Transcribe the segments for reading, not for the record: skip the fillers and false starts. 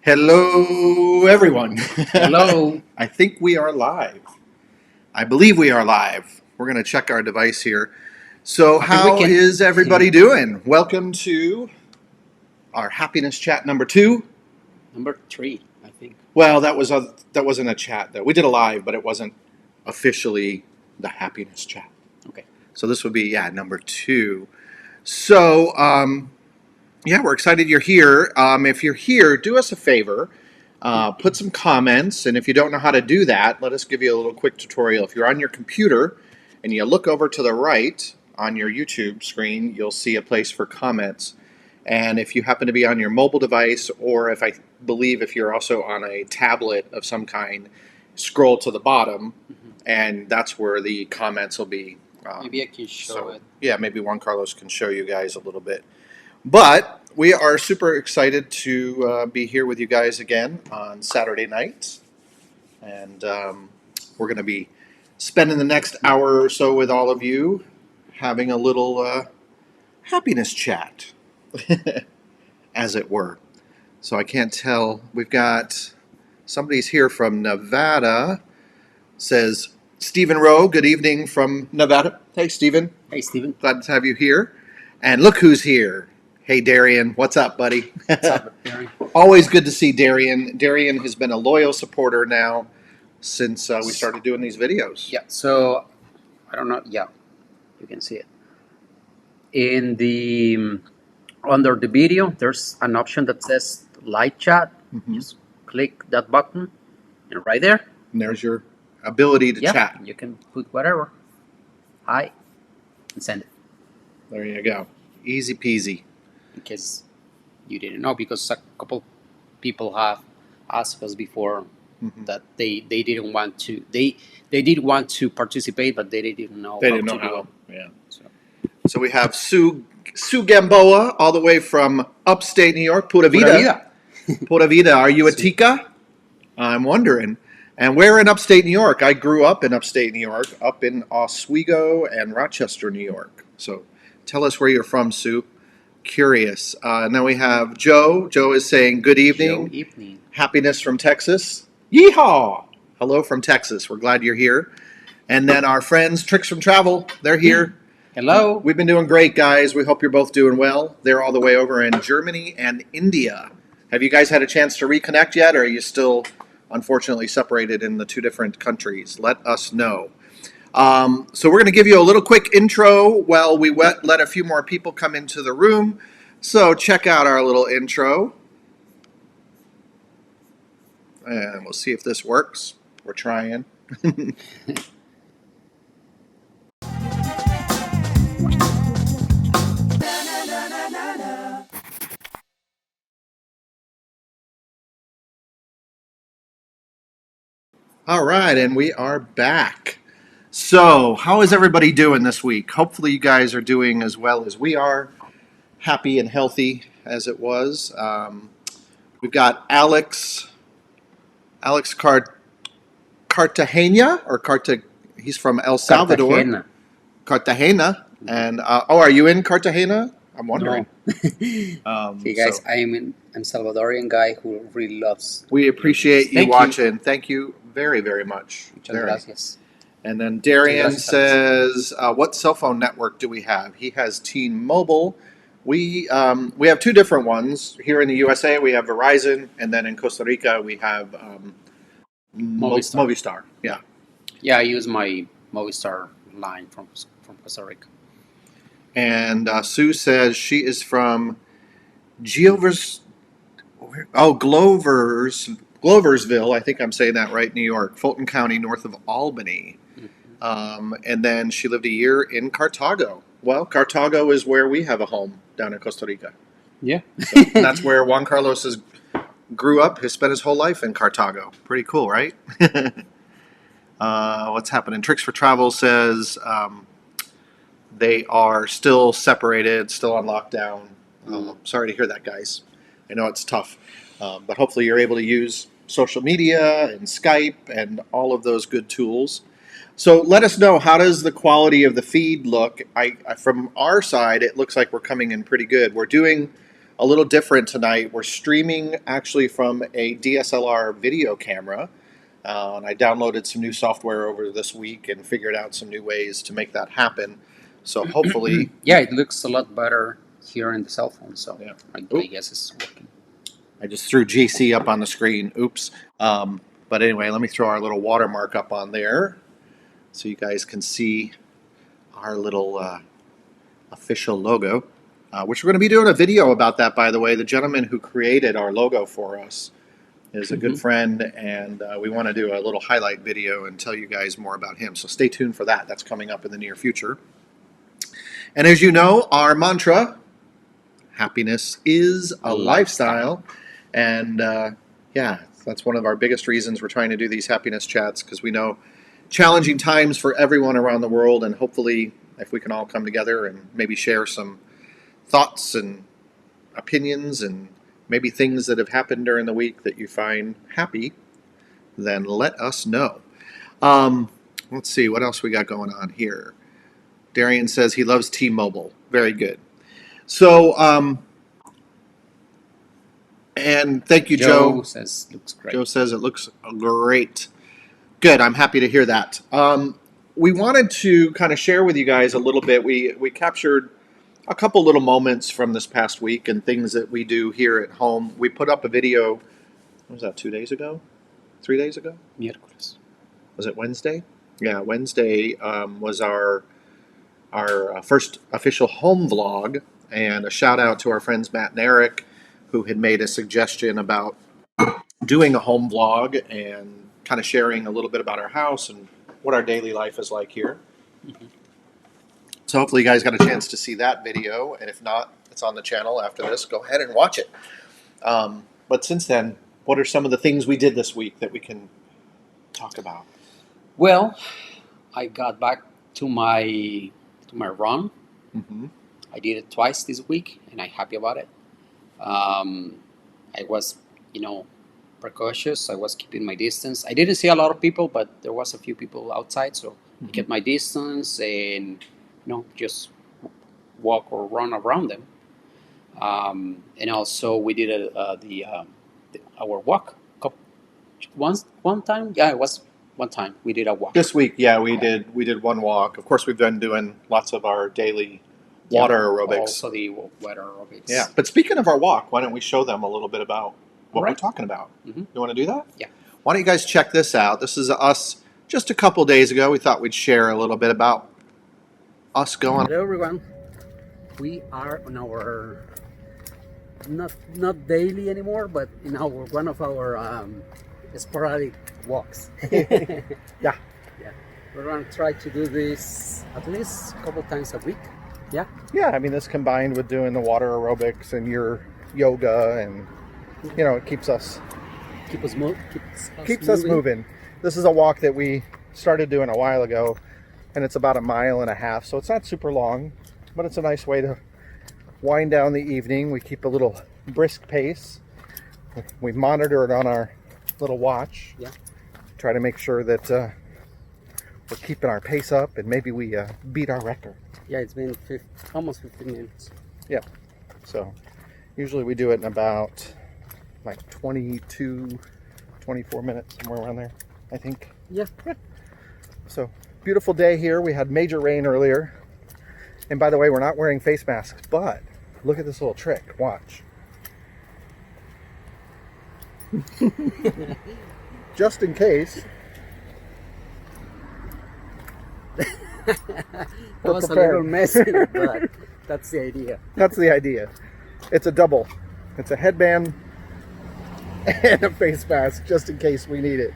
Hello, everyone. Hello. I think we are live. I believe we are live. We're going to check our device here. So, Happy how weekend. is everybody doing? Welcome to our happiness chat number 2. Number 3, I think. Well, that wasn't a chat though. We did a live, but it wasn't officially the happiness chat. Okay. So this would be number 2. So, we're excited you're here. If you're here, do us a favor. Put some comments, and if you don't know how to do that, let us give you a little quick tutorial. If you're on your computer and you look over to the right on your YouTube screen, you'll see a place for comments. And if you happen to be on your mobile device, or if you're also on a tablet of some kind, scroll to the bottom, and that's where the comments will be. Maybe I can show it. Yeah, maybe Juan Carlos can show you guys a little bit. But we are super excited to be here with you guys again on Saturday nights. And we're going to be spending the next hour or so with all of you, having a little happiness chat, as it were. So I can't tell. We've got somebody's here from Nevada. Says, Stephen Rowe, good evening from Nevada. Hey, Stephen. Hey, Stephen. Glad to have you here. And look who's here. Hey, Darian. What's up, buddy? What's up, Darian? Always good to see Darian. Darian has been a loyal supporter now since we started doing these videos. Yeah, so, I don't know. Yeah, you can see it. In the, under the video, there's an option that says live chat. Mm-hmm. Just click that button, and right there. And there's your ability to chat. You can put whatever. Hi, and send it. There you go. Easy peasy. In case you didn't know, because a couple people have asked us before that they didn't want to. They did want to participate, but they didn't know. They didn't know how. Yeah. So we have Sue Gamboa, all the way from upstate New York, Pura Vida. Pura Vida. Are you a Tica? I'm wondering. And where in upstate New York? I grew up in upstate New York, up in Oswego and Rochester, New York. So tell us where you're from, Sue. Curious. Now we have Joe. Joe is saying good evening. Good evening. Happiness from Texas. Yeehaw! Hello from Texas. We're glad you're here. And then our friends, Tricks from Travel, they're here. Hello. We've been doing great, guys. We hope you're both doing well. They're all the way over in Germany and India. Have you guys had a chance to reconnect yet, or are you still unfortunately separated in the 2 different countries? Let us know. So we're going to give you a little quick intro while we let a few more people come into the room. So check out our little intro. And we'll see if this works. We're trying. All right, and we are back. So, how is everybody doing this week? Hopefully you guys are doing as well as we are. Happy and healthy as it was. We've got Alex Cartagena, he's from El Salvador. Cartagena. And, are you in Cartagena? I'm wondering. No. Hey guys, I am an Salvadorian guy who really loves. We appreciate you watching. Thank you very, very much. Muchas gracias. And then Darian says, what cell phone network do we have? He has T-Mobile. We have 2 different ones. Here in the USA, we have Verizon, and then in Costa Rica, we have Movistar. Yeah. Yeah, I use my Movistar line from Costa Rica. And Sue says she is from Gloversville. I think I'm saying that right, New York. Fulton County, north of Albany. And then she lived a year in Cartago. Well, Cartago is where we have a home down in Costa Rica. Yeah. So, and that's where Juan Carlos grew up. He spent his whole life in Cartago. Pretty cool, right? What's happening? Tricks for Travel says they are still separated, still on lockdown. Sorry to hear that, guys. I know it's tough. But hopefully you're able to use social media and Skype and all of those good tools. So let us know, how does the quality of the feed look? From our side, it looks like we're coming in pretty good. We're doing a little different tonight. We're streaming actually from a DSLR video camera. And I downloaded some new software over this week and figured out some new ways to make that happen. So hopefully, Yeah, it looks a lot better here in the cell phone. So yeah. I guess it's working. I just threw GC up on the screen. Oops. But anyway, let me throw our little watermark up on there so you guys can see our little official logo, which we're going to be doing a video about that, by the way. The gentleman who created our logo for us is a good friend, and we want to do a little highlight video and tell you guys more about him. So stay tuned for that. That's coming up in the near future. And as you know, our mantra, happiness is a lifestyle. And yeah, that's one of our biggest reasons we're trying to do these happiness chats, because we know challenging times for everyone around the world, and hopefully if we can all come together and maybe share some thoughts and opinions and maybe things that have happened during the week that you find happy, then let us know. Let's see, what else we got going on here? Darian says he loves T-Mobile. Very good. So, and thank you, Joe. Joe says looks great. Joe says it looks great. Good. I'm happy to hear that. We wanted to kind of share with you guys a little bit. We captured a couple little moments from this past week and things that we do here at home. We put up a video, what was that, 2 days ago? 3 days ago? Miércoles. Was it Wednesday? Yeah, Wednesday was our first official home vlog, and a shout out to our friends Matt and Eric, who had made a suggestion about doing a home vlog and kind of sharing a little bit about our house and what our daily life is like here. Mm-hmm. So hopefully you guys got a chance to see that video, and if not, it's on the channel after this. Go ahead and watch it. But since then, what are some of the things we did this week that we can talk about? Well, I got back to my run. Mm-hmm. I did it twice this week, and I'm happy about it. I was, precautious. I was keeping my distance. I didn't see a lot of people, but there was a few people outside, so I kept my distance and just walk or run around them. And also we did our walk one time. Yeah, it was one time we did a walk. This week, yeah, we did one walk. Of course, we've been doing lots of our daily water aerobics. Also the water aerobics. Yeah, but speaking of our walk, why don't we show them a little bit about what Right. we're talking about? Mm-hmm. You want to do that? Yeah. Why don't you guys check this out? This is us just a couple days ago. We thought we'd share a little bit about us going. Hello everyone. We are on our not daily anymore, but in one of our sporadic walks. Yeah. We're gonna try to do this at least a couple times a week. Yeah. Yeah, I mean, this combined with doing the water aerobics and your yoga, and it keeps us moving. This is a walk that we started doing a while ago, and it's about 1.5 miles, so it's not super long, but it's a nice way to wind down the evening. We keep a little brisk pace. We monitor it on our little watch. Yeah. Try to make sure that we're keeping our pace up, and maybe we beat our record. Yeah, it's been almost 15 minutes. Yeah. So usually we do it in about like 22, 24 minutes, somewhere around there, I think. Yeah. So beautiful day here. We had major rain earlier. And by the way, we're not wearing face masks, but look at this little trick. Watch. Just in case. That was a little messy, but that's the idea. That's the idea. It's a double. It's a headband and a face mask, just in case we need it.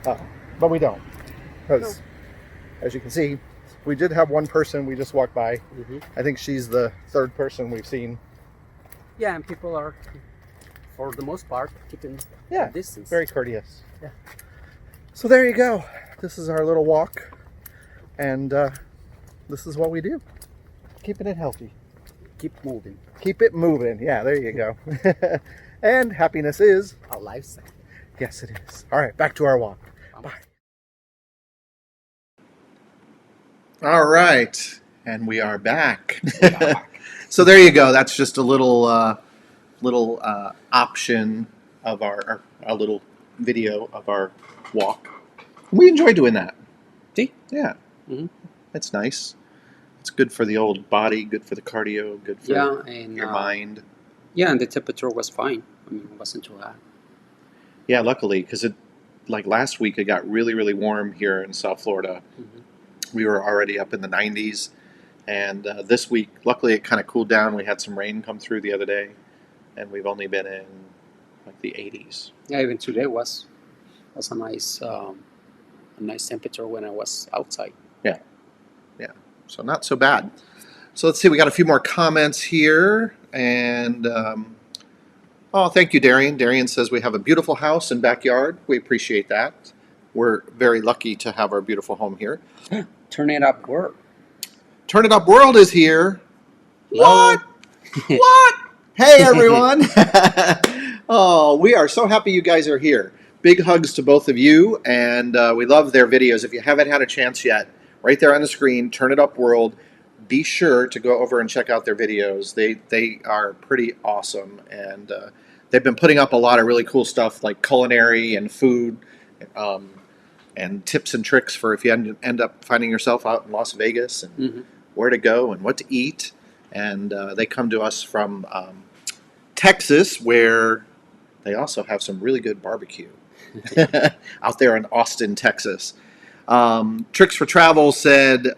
But we don't. Because, as you can see, we did have one person we just walked by. Mm-hmm. I think she's the third person we've seen. Yeah, and people are, for the most part, keeping distance. Very courteous. Yeah. So there you go. This is our little walk. And this is what we do. Keeping it healthy. Keep moving. Keep it moving. Yeah, there you go. And happiness is a lifestyle. Yes, it is. All right, back to our walk. Bye. All right, and we are back. So there you go. That's just a little little option of our little video of our walk. We enjoy doing that. See? Yeah, Hmm. it's nice. It's good for the old body, good for the cardio, good for Yeah, and your mind. yeah, and the temperature was fine. I mean, it wasn't too hot. Yeah, luckily, because like last week, it got really, really warm here in South Florida. Hmm. We were already up in the 90s, and this week, luckily, it kind of cooled down. We had some rain come through the other day, and we've only been in like the 80s. Yeah, even today was a nice temperature when I was outside. Yeah, yeah. So not so bad. So let's see. We got a few more comments here, and oh, thank you, Darian. Darian says we have a beautiful house and backyard. We appreciate that. We're very lucky to have our beautiful home here. Turn it up, work. Turn It Up World is here. Hello. What? What? Hey, everyone. Oh, we are so happy you guys are here. Big hugs to both of you, and we love their videos. If you haven't had a chance yet, right there on the screen, Turn It Up World. Be sure to go over and check out their videos. They are pretty awesome, and they've been putting up a lot of really cool stuff like culinary and food, um, and tips and tricks for if you end up finding yourself out in Las Vegas and Hmm. where to go and what to eat. And they come to us from Texas, where they also have some really good barbecue out there in Austin, Texas. Tricks for Travel said, you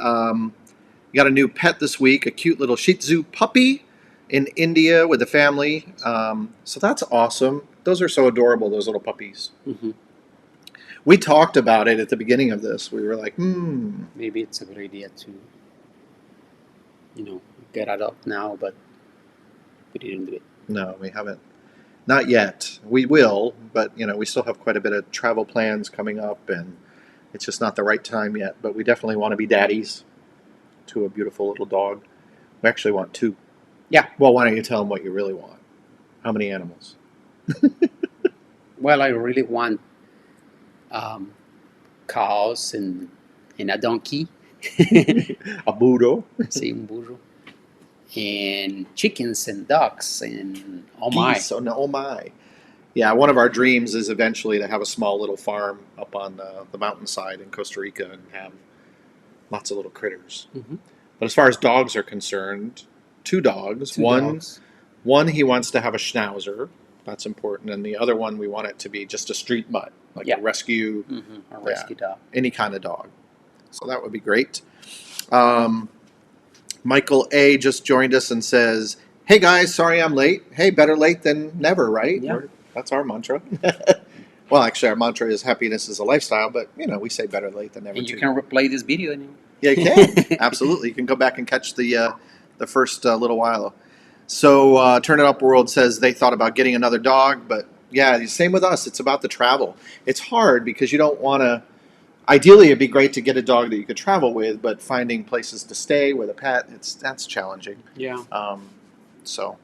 got a new pet this week, a cute little Shih Tzu puppy in India with the family. So that's awesome. Those are so adorable, those little puppies. Hmm. We talked about it at the beginning of this. We were like, Maybe it's a good idea to, get it up now, but we didn't do it. no, we haven't. Not yet. We will, but we still have quite a bit of travel plans coming up, and it's just not the right time yet. But we definitely want to be daddies to a beautiful little dog. We actually want two. Yeah. Well, why don't you tell them what you really want? How many animals? Well, I really want um, cows and a donkey. A burro. Sí, un burro. And chickens and ducks and oh my. Geese. Oh my. Yeah, one of our dreams is eventually to have a small little farm up on the mountainside in Costa Rica and have lots of little critters. Hmm. But as far as dogs are concerned, two dogs. Two one, dogs. one he wants to have a schnauzer. That's important. And the other one, we want it to be just a street mutt, like Yeah. a rescue, A rescue dog. any kind of dog. So that would be great. Michael A. just joined us and says, hey guys, sorry I'm late. Hey, better late than never, right? Yeah. That's our mantra. Well, actually, our mantra is happiness is a lifestyle, but we say better late than never. And you too. can replay this video. Yeah, you can. Absolutely. You can go back and catch the first little while. So Turn It Up World says they thought about getting another dog, but yeah, same with us. It's about the travel. It's hard because you don't want to. Ideally, it'd be great to get a dog that you could travel with, but finding places to stay with a pet, that's challenging. Yeah. So,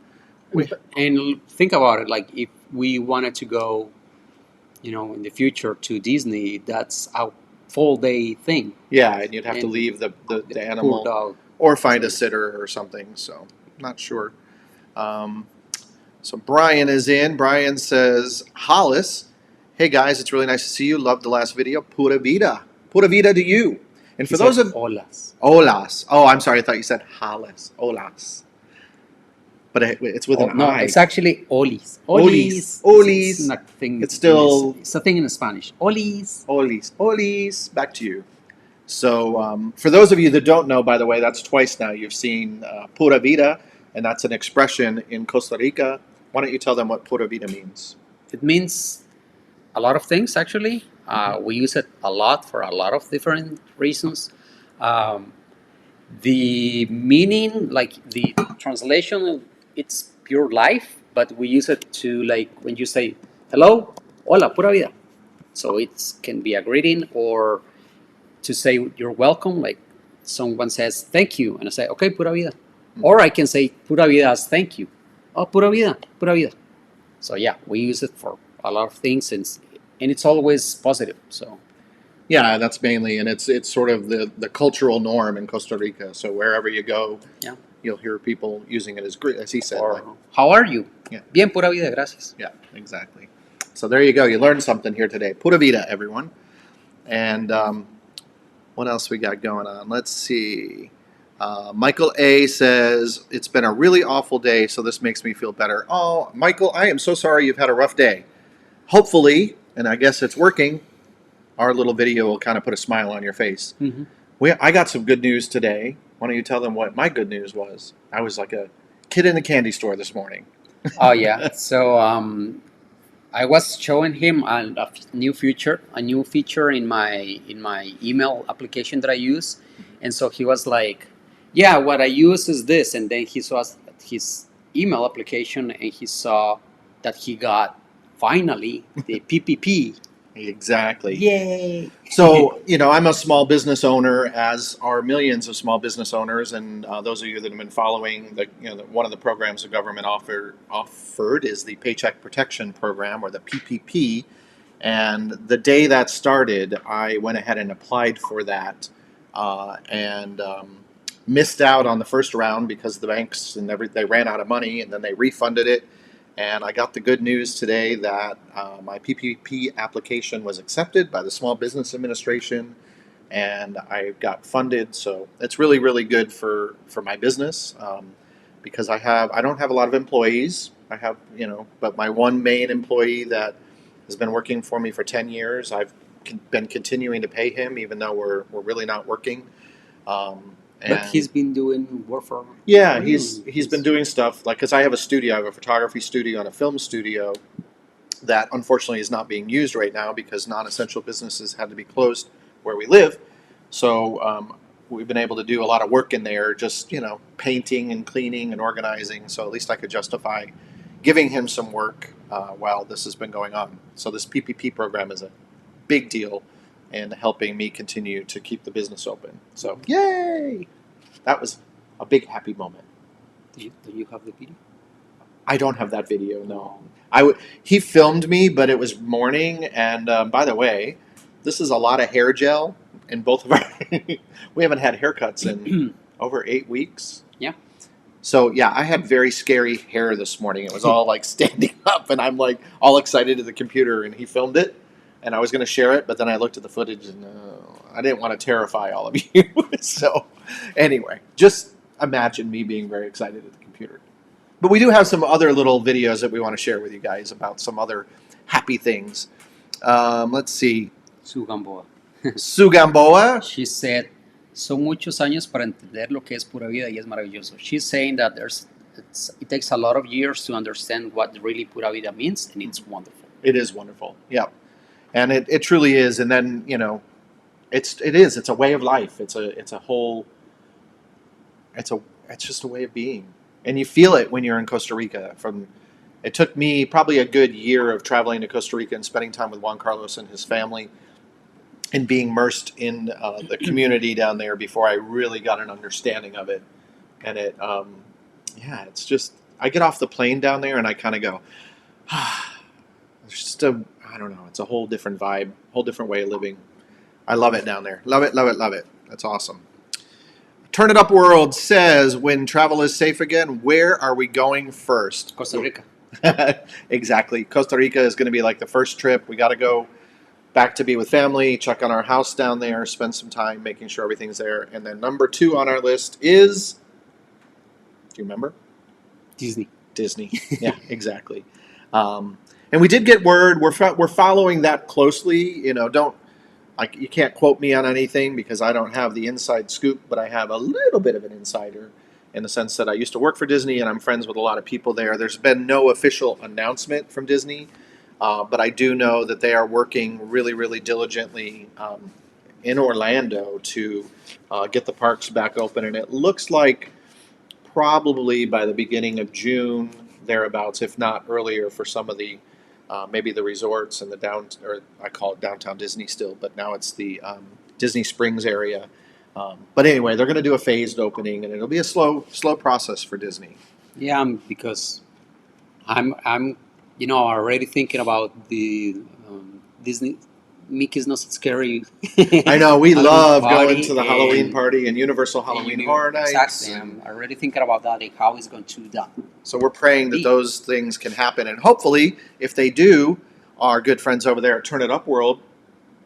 And think about it, like if we wanted to go, in the future to Disney, that's a full day thing. yeah, and you'd have to And leave the Poor animal dog. or find a sitter or something. So, not sure. So Brian is in. Brian says, Hollis, hey guys, it's really nice to see you. Loved the last video. Pura vida. Pura vida to you. And for He those said, of Olas. Olas. Oh, I'm sorry. I thought you said Hollis. Olas. But it's with an No, I. it's actually Olis. Olis. Olis. Olis. It's not a thing. It's still- It's a thing in Spanish. Olis. Olis. Olis. Back to you. So for those of you that don't know, by the way, that's twice now you've seen Pura vida, and that's an expression in Costa Rica. Why don't you tell them what Pura vida means? It means a lot of things, actually. We use it a lot for a lot of different reasons. The meaning, like the translation, it's pure life, but we use it to, like, when you say, hello, hola, pura vida. So it can be a greeting, or to say you're welcome, like someone says thank you, and I say, okay, pura vida. Or I can say pura vida as thank you. Oh, pura vida, pura vida. So yeah, we use it for a lot of things, and it's always positive. So Yeah, that's mainly, and it's sort of the cultural norm in Costa Rica. So wherever you go, Yeah. you'll hear people using it as he said. Or Like, how are you? Yeah. Bien, pura vida, gracias. yeah, exactly. So there you go. You learned something here today. Pura vida, everyone. And what else we got going on? Let's see. Michael A says, it's been a really awful day, so this makes me feel better. Oh, Michael, I am so sorry you've had a rough day. Hopefully, and I guess it's working, our little video will kind of put a smile on your face. Mm-hmm. I got some good news today. Why don't you tell them what my good news was? I was like a kid in a candy store this morning. Oh yeah. So I was showing him a new feature in my email application that I use, and so he was like, "Yeah, what I use is this," and then he saw his email application and he saw that he got finally the PPP. Exactly. Yay! So, I'm a small business owner, as are millions of small business owners, and those of you that have been following one of the programs the government offered is the Paycheck Protection Program, or the PPP. And the day that started, I went ahead and applied for that, and missed out on the first round because the banks they ran out of money, and then they refunded it. And I got the good news today that my PPP application was accepted by the Small Business Administration, and I got funded. So it's really, really good for my business, because I don't have a lot of employees. I have, but my one main employee that has been working for me for 10 years, I've been continuing to pay him even though we're really not working. But he's been doing work for Yeah, you. he's been doing stuff like, because I have a studio, I have a photography studio and a film studio that unfortunately is not being used right now because non-essential businesses had to be closed where we live. So we've been able to do a lot of work in there, just painting and cleaning and organizing. So at least I could justify giving him some work while this has been going on. So this PPP program is a big deal in helping me continue to keep the business open. So yay! That was a big happy moment. Do you have the video? I don't have that video. No, he filmed me, but it was morning. And by the way, this is a lot of hair gel in both of our. We haven't had haircuts in over 8 weeks. Yeah. So yeah, I had very scary hair this morning. It was all like standing up, and I'm like all excited at the computer. And he filmed it, and I was going to share it, but then I looked at the footage, and I didn't want to terrify all of you. So anyway, just imagine me being very excited at the computer. But we do have some other little videos that we want to share with you guys about some other happy things. Let's see. Su Gamboa. Sue Gamboa. She said, son muchos años para entender lo que es pura vida y es maravilloso. She's saying that it takes a lot of years to understand what really pura vida means, and it's wonderful. It is wonderful. Yeah. And it truly is. And then, it's a way of life. It's just a way of being. And you feel it when you're in Costa Rica. It took me probably a good year of traveling to Costa Rica and spending time with Juan Carlos and his family and being immersed in the community down there before I really got an understanding of it. And it's just, I get off the plane down there and I kind of go, it's just I don't know, it's a whole different vibe, whole different way of living. I love it down there. Love it, love it, love it. That's awesome. Turn It Up World says, when travel is safe again, where are we going first? Costa Rica. Exactly. Costa Rica is going to be like the first trip. We got to go back to be with family, check on our house down there, spend some time making sure everything's there. And then number 2 on our list is, do you remember? Disney. Yeah, exactly. And we did get word. We're following that closely. You can't quote me on anything because I don't have the inside scoop, but I have a little bit of an insider in the sense that I used to work for Disney and I'm friends with a lot of people there. There's been no official announcement from Disney, but I do know that they are working really, really diligently in Orlando to get the parks back open. And it looks like probably by the beginning of June, thereabouts, if not earlier, for some of the maybe the resorts and or I call it downtown Disney still, but now it's the Disney Springs area. But anyway, they're going to do a phased opening, and it'll be a slow process for Disney. Yeah, because I'm already thinking about the Disney Mickey's not scary. I know we Halloween love party going to the Halloween and party and Universal and Halloween you Horror Nights. exactly. And I'm already thinking about that, like how it's going to done. so we're praying that Be. those things can happen, and hopefully, if they do, our good friends over there at Turn It Up World,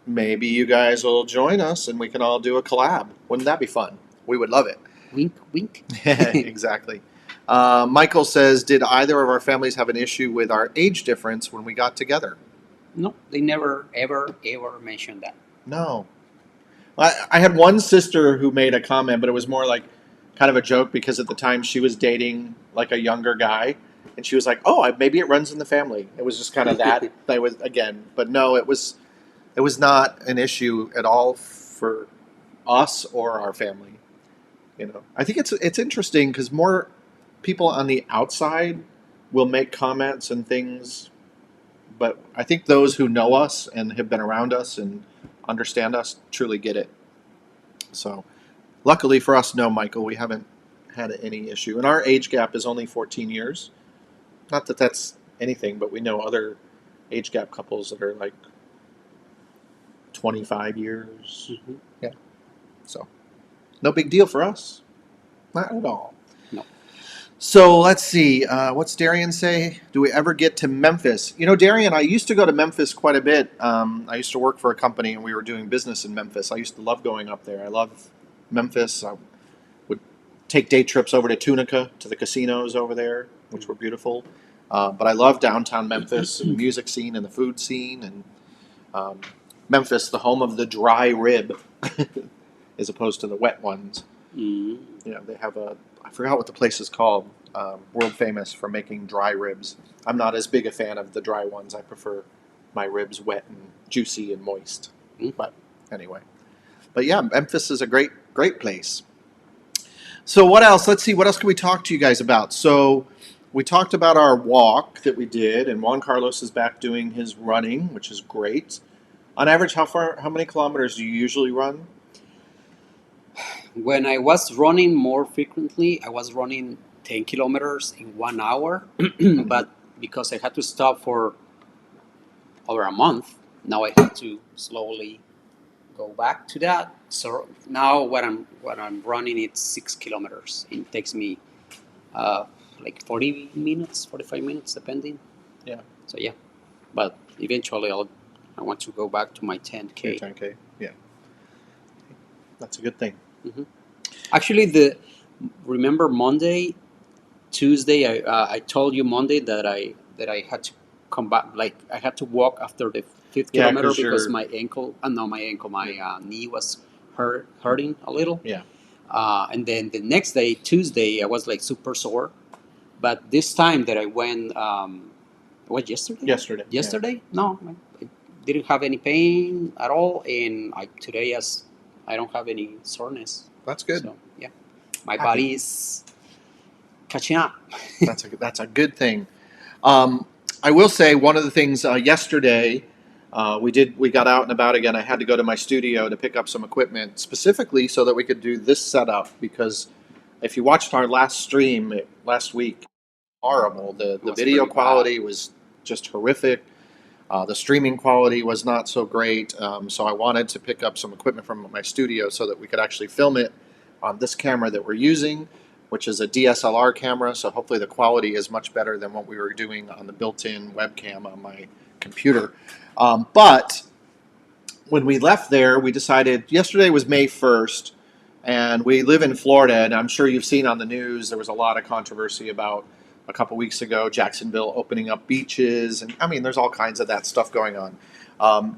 maybe you guys will join us and we can all do a collab. Wouldn't that be fun? We would love it. Wink, wink. Exactly. Michael says, did either of our families have an issue with our age difference when we got together? No, they never, ever, ever mentioned that. No. I had one sister who made a comment, but it was more like kind of a joke because at the time she was dating like a younger guy, and she was like, "Oh, maybe it runs in the family." It was just kind of that. That was again, but no, it was not an issue at all for us or our family. I think it's interesting because more people on the outside will make comments and things, but I think those who know us and have been around us and understand us truly get it. So, luckily for us, no, Michael, we haven't had any issue, and our age gap is only 14 years. Not that that's anything, but we know other age gap couples that are like 25 years. Mhm. Yeah, so no big deal for us. Not at all. No. So let's see. What's Darian say? Do we ever get to Memphis? Darian, I used to go to Memphis quite a bit. I used to work for a company and we were doing business in Memphis. I used to love going up there. I love Memphis. I would take day trips over to Tunica, to the casinos over there, which were beautiful. But I love downtown Memphis and the music scene and the food scene. And Memphis, the home of the dry rib, as opposed to the wet ones. Mm. They have I forgot what the place is called, world famous for making dry ribs. I'm not as big a fan of the dry ones. I prefer my ribs wet and juicy and moist. Mm. But anyway. But yeah, Memphis is a great, great place. So what else? Let's see. What else can we talk to you guys about? So we talked about our walk that we did, and Juan Carlos is back doing his running, which is great. On average, how many kilometers do you usually run? When I was running more frequently, I was running 10 kilometers in 1 hour, but because I had to stop for over a month, now I have to slowly go back to that. So now what I'm running, it's 6 kilometers. It takes me like 40 minutes, 45 minutes, depending. Yeah. So yeah, but eventually I want to go back to my 10K. 10K. Yeah. That's a good thing. Mm-hmm. Actually, remember Monday, Tuesday. I told you Monday that I had to come back. Like I had to walk after the fifth Yeah, kilometer 'cause because you're- my ankle. No, my ankle. My knee was hurting a little. Yeah. And then the next day, Tuesday, I was like super sore. But this time that I went, what yesterday? Yesterday. Yesterday? No, I didn't have any pain at all, and today as I don't have any soreness. That's good. So yeah, my Happy. body is catching up. That's a good thing. I will say one of the things yesterday we got out and about again. I had to go to my studio to pick up some equipment specifically so that we could do this setup because if you watched our last stream last week, horrible. The was video pretty quality was just horrific. The streaming quality was not so great. So I wanted to pick up some equipment from my studio so that we could actually film it on this camera that we're using, which is a DSLR camera. So hopefully the quality is much better than what we were doing on the built-in webcam on my computer. But when we left there, we decided yesterday was May 1st, and we live in Florida, and I'm sure you've seen on the news there was a lot of controversy about a couple weeks ago Jacksonville opening up beaches, and I mean there's all kinds of that stuff going on.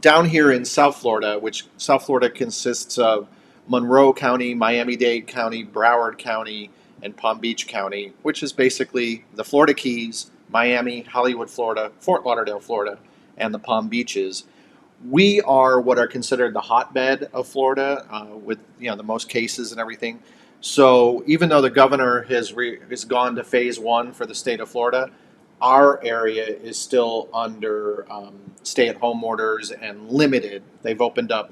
Down here in South Florida, which South Florida consists of Monroe County, Miami-Dade County, Broward County, and Palm Beach County, which is basically the Florida Keys, Miami, Hollywood, Florida, Fort Lauderdale, Florida, and the Palm Beaches. We are what are considered the hotbed of Florida, with the most cases and everything. So even though the governor has gone to phase 1 for the state of Florida, our area is still under stay-at-home orders and limited. They've opened up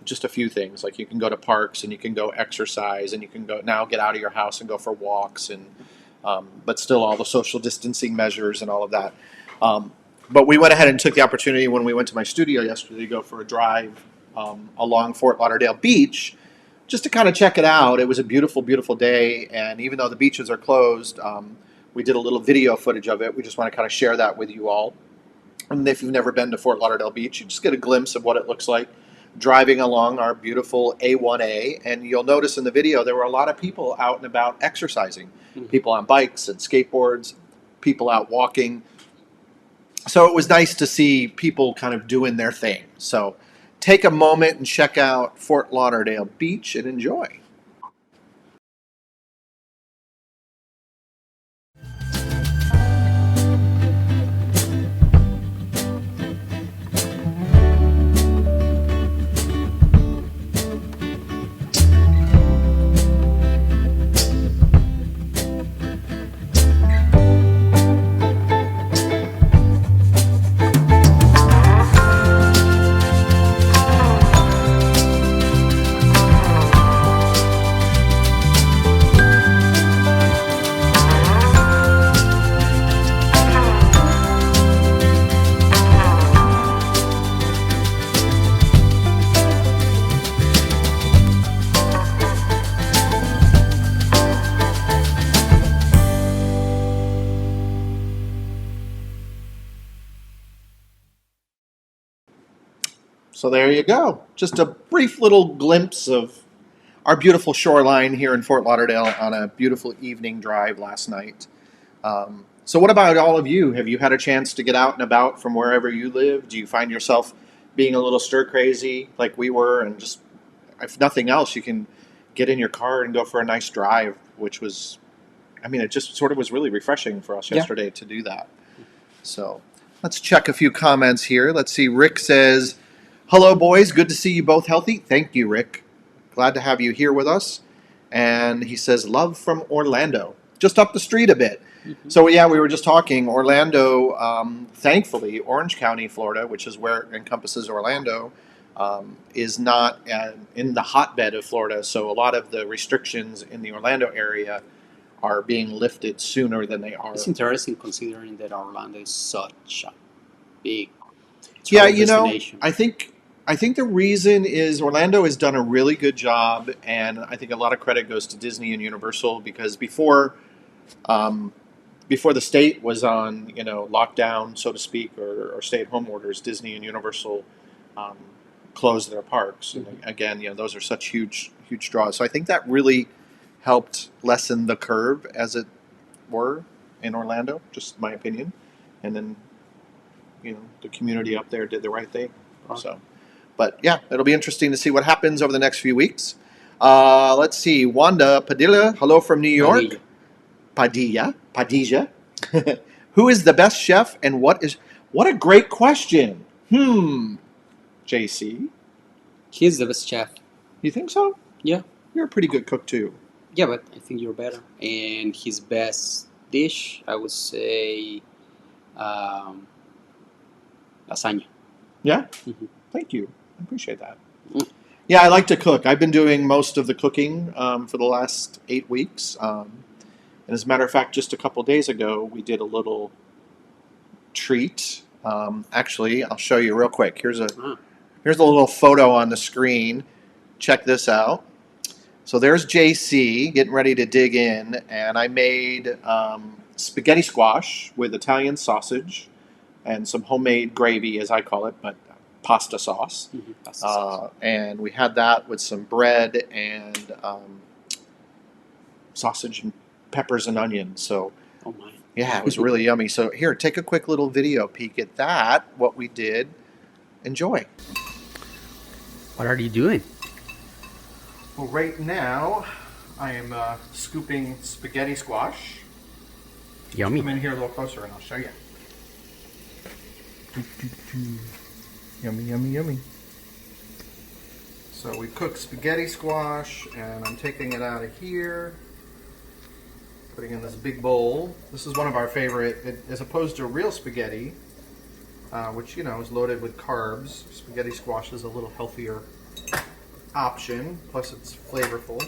just a few things, like you can go to parks and you can go exercise and you can go now get out of your house and go for walks, and but still all the social distancing measures and all of that. But we went ahead and took the opportunity when we went to my studio yesterday to go for a drive along Fort Lauderdale Beach, just to kind of check it out. It was a beautiful, beautiful day, and even though the beaches are closed, we did a little video footage of it. We just want to kind of share that with you all. And if you've never been to Fort Lauderdale Beach, you just get a glimpse of what it looks like driving along our beautiful A1A. And you'll notice in the video there were a lot of people out and about exercising, people on bikes and skateboards, people out walking. So it was nice to see people kind of doing their thing. So take a moment and check out Fort Lauderdale Beach and enjoy. So there you go. Just a brief little glimpse of our beautiful shoreline here in Fort Lauderdale on a beautiful evening drive last night. So what about all of you? Have you had a chance to get out and about from wherever you live? Do you find yourself being a little stir crazy like we were, and just, if nothing else, you can get in your car and go for a nice drive, which was, I mean, it just sort of was really refreshing for us yesterday to do that. So let's check a few comments here. Let's see. Rick says, "Hello, boys. Good to see you both healthy." Thank you, Rick. Glad to have you here with us. And he says, "Love from Orlando, just up the street a bit." So yeah, we were just talking. Orlando, thankfully, Orange County, Florida, which is where it encompasses Orlando, is not in the hotbed of Florida. So a lot of the restrictions in the Orlando area are being lifted sooner than they are. It's interesting considering that Orlando is such a big Yeah, travel destination. I think the reason is Orlando has done a really good job, and I think a lot of credit goes to Disney and Universal, because before the state was on lockdown, so to speak, or stay-at-home orders, Disney and Universal closed their parks. And again, those are such huge draws. So I think that really helped lessen the curve, as it were, in Orlando. Just my opinion. And then the community up there did the right thing. So, but yeah, it'll be interesting to see what happens over the next few weeks. Let's see. Wanda Padilla, hello from New York. Padilla. Who is the best chef, and what a great question. JC. He's the best chef. You think so? Yeah. You're a pretty good cook too. Yeah, but I think you're better. And his best dish, I would say, lasagna. Yeah? Thank you. I appreciate that. Yeah, I like to cook. I've been doing most of the cooking for the last 8 weeks. And as a matter of fact, just a couple days ago, we did a little treat. Actually, I'll show you real quick. Here's a little photo on the screen. Check this out. So there's JC getting ready to dig in, and I made spaghetti squash with Italian sausage and some homemade gravy, as I call it, but pasta sauce. Pasta sauce. And we had that with some bread and sausage and peppers and onions. So, oh my. Yeah, it was really yummy. So here, take a quick little video peek at that, what we did. Enjoy. What are you doing? Well, right now, I am scooping spaghetti squash. Yummy. Come in here a little closer and I'll show you. Yummy, yummy, yummy. So we cooked spaghetti squash, and I'm taking it out of here, putting in this big bowl. This is one of our favorite, as opposed to real spaghetti, which is loaded with carbs. Spaghetti squash is a little healthier option, plus it's flavorful.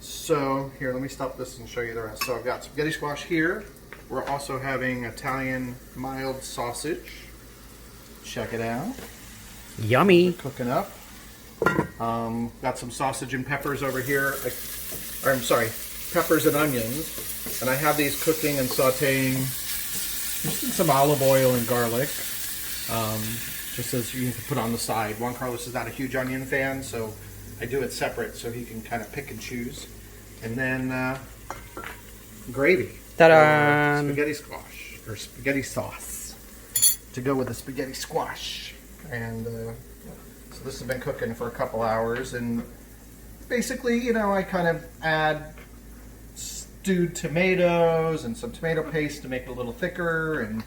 So here, let me stop this and show you the rest. So I've got spaghetti squash here. We're also having Italian mild sausage. Check it out. Yummy. Cooking up. Got some sausage and peppers over here. I'm sorry, peppers and onions. And I have these cooking and sauteing just in some olive oil and garlic. Just as you can put on the side. Juan Carlos is not a huge onion fan, so I do it separate so he can kind of pick and choose. And then gravy. Ta-da! Spaghetti squash, or spaghetti sauce to go with the spaghetti squash. And so this has been cooking for a couple hours. And basically, you know, I kind of add stewed tomatoes and some tomato paste to make it a little thicker, and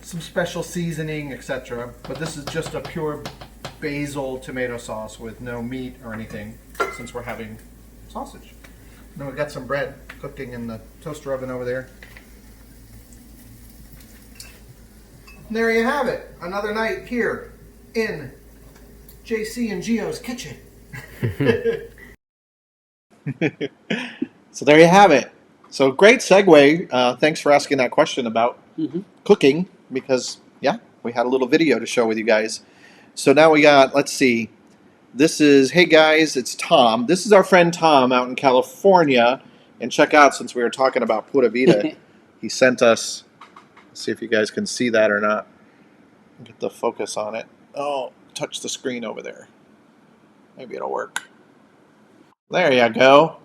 some special seasoning, etc. But this is just a pure basil tomato sauce with no meat or anything, since we're having sausage. And then we've got some bread cooking in the toaster oven over there. And there you have it. Another night here in JC and Gio's kitchen. So there you have it. So great segue. Thanks for asking that question about cooking, because yeah, we had a little video to show with you guys. So now we got, let's see. This is, hey guys, it's Tom. This is our friend Tom out in California. And check out, since we were talking about Pura Vida, he sent us, let's see if you guys can see that or not. Get the focus on it. Oh, touch the screen over there. Maybe it'll work. There you go.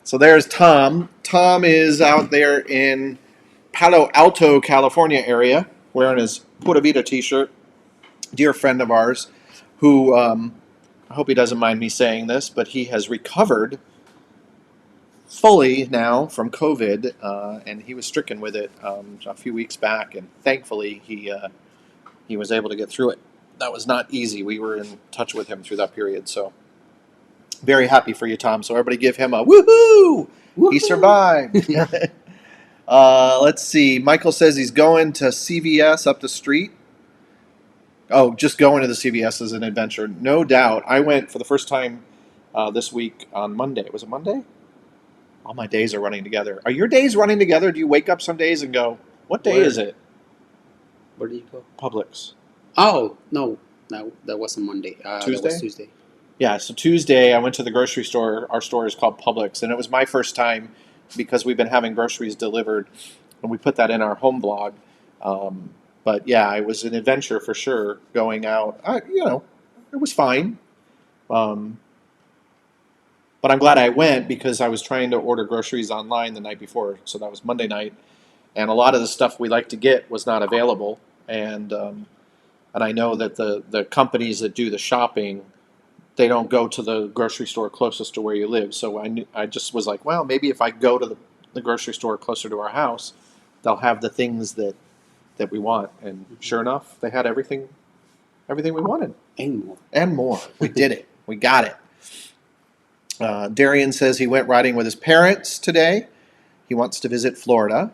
So there's Tom. Tom is out there in Palo Alto, California area, wearing his Pura Vida t-shirt. Dear friend of ours, who, I hope he doesn't mind me saying this, but he has recovered fully now from COVID, and he was stricken with it a few weeks back, and thankfully he was able to get through it. That was not easy. We were in touch with him through that period, so very happy for you, Tom. So everybody give him a woohoo! Woo-hoo! He survived. Let's see. Michael says he's going to CVS up the street. Oh, just going to the CVS is an adventure. No doubt. I went for the first time this week on Monday. Was it Monday? All my days are running together. Are your days running together? Do you wake up some days and go, what day is it? Where do you go? Publix. Oh, no, that wasn't Monday. Tuesday? That was Tuesday. Yeah, so Tuesday I went to the grocery store. Our store is called Publix, and it was my first time because we've been having groceries delivered, and we put that in our home blog. But yeah, it was an adventure for sure going out. It was fine. But I'm glad I went because I was trying to order groceries online the night before, so that was Monday night, and a lot of the stuff we like to get was not available, and I know that the companies that do the shopping, they don't go to the grocery store closest to where you live. So I just was like, well, maybe if I go to the grocery store closer to our house, they'll have the things that we want. And sure enough, they had everything we wanted. And more. And more. We did it. We got it. Darian says he went riding with his parents today. He wants to visit Florida.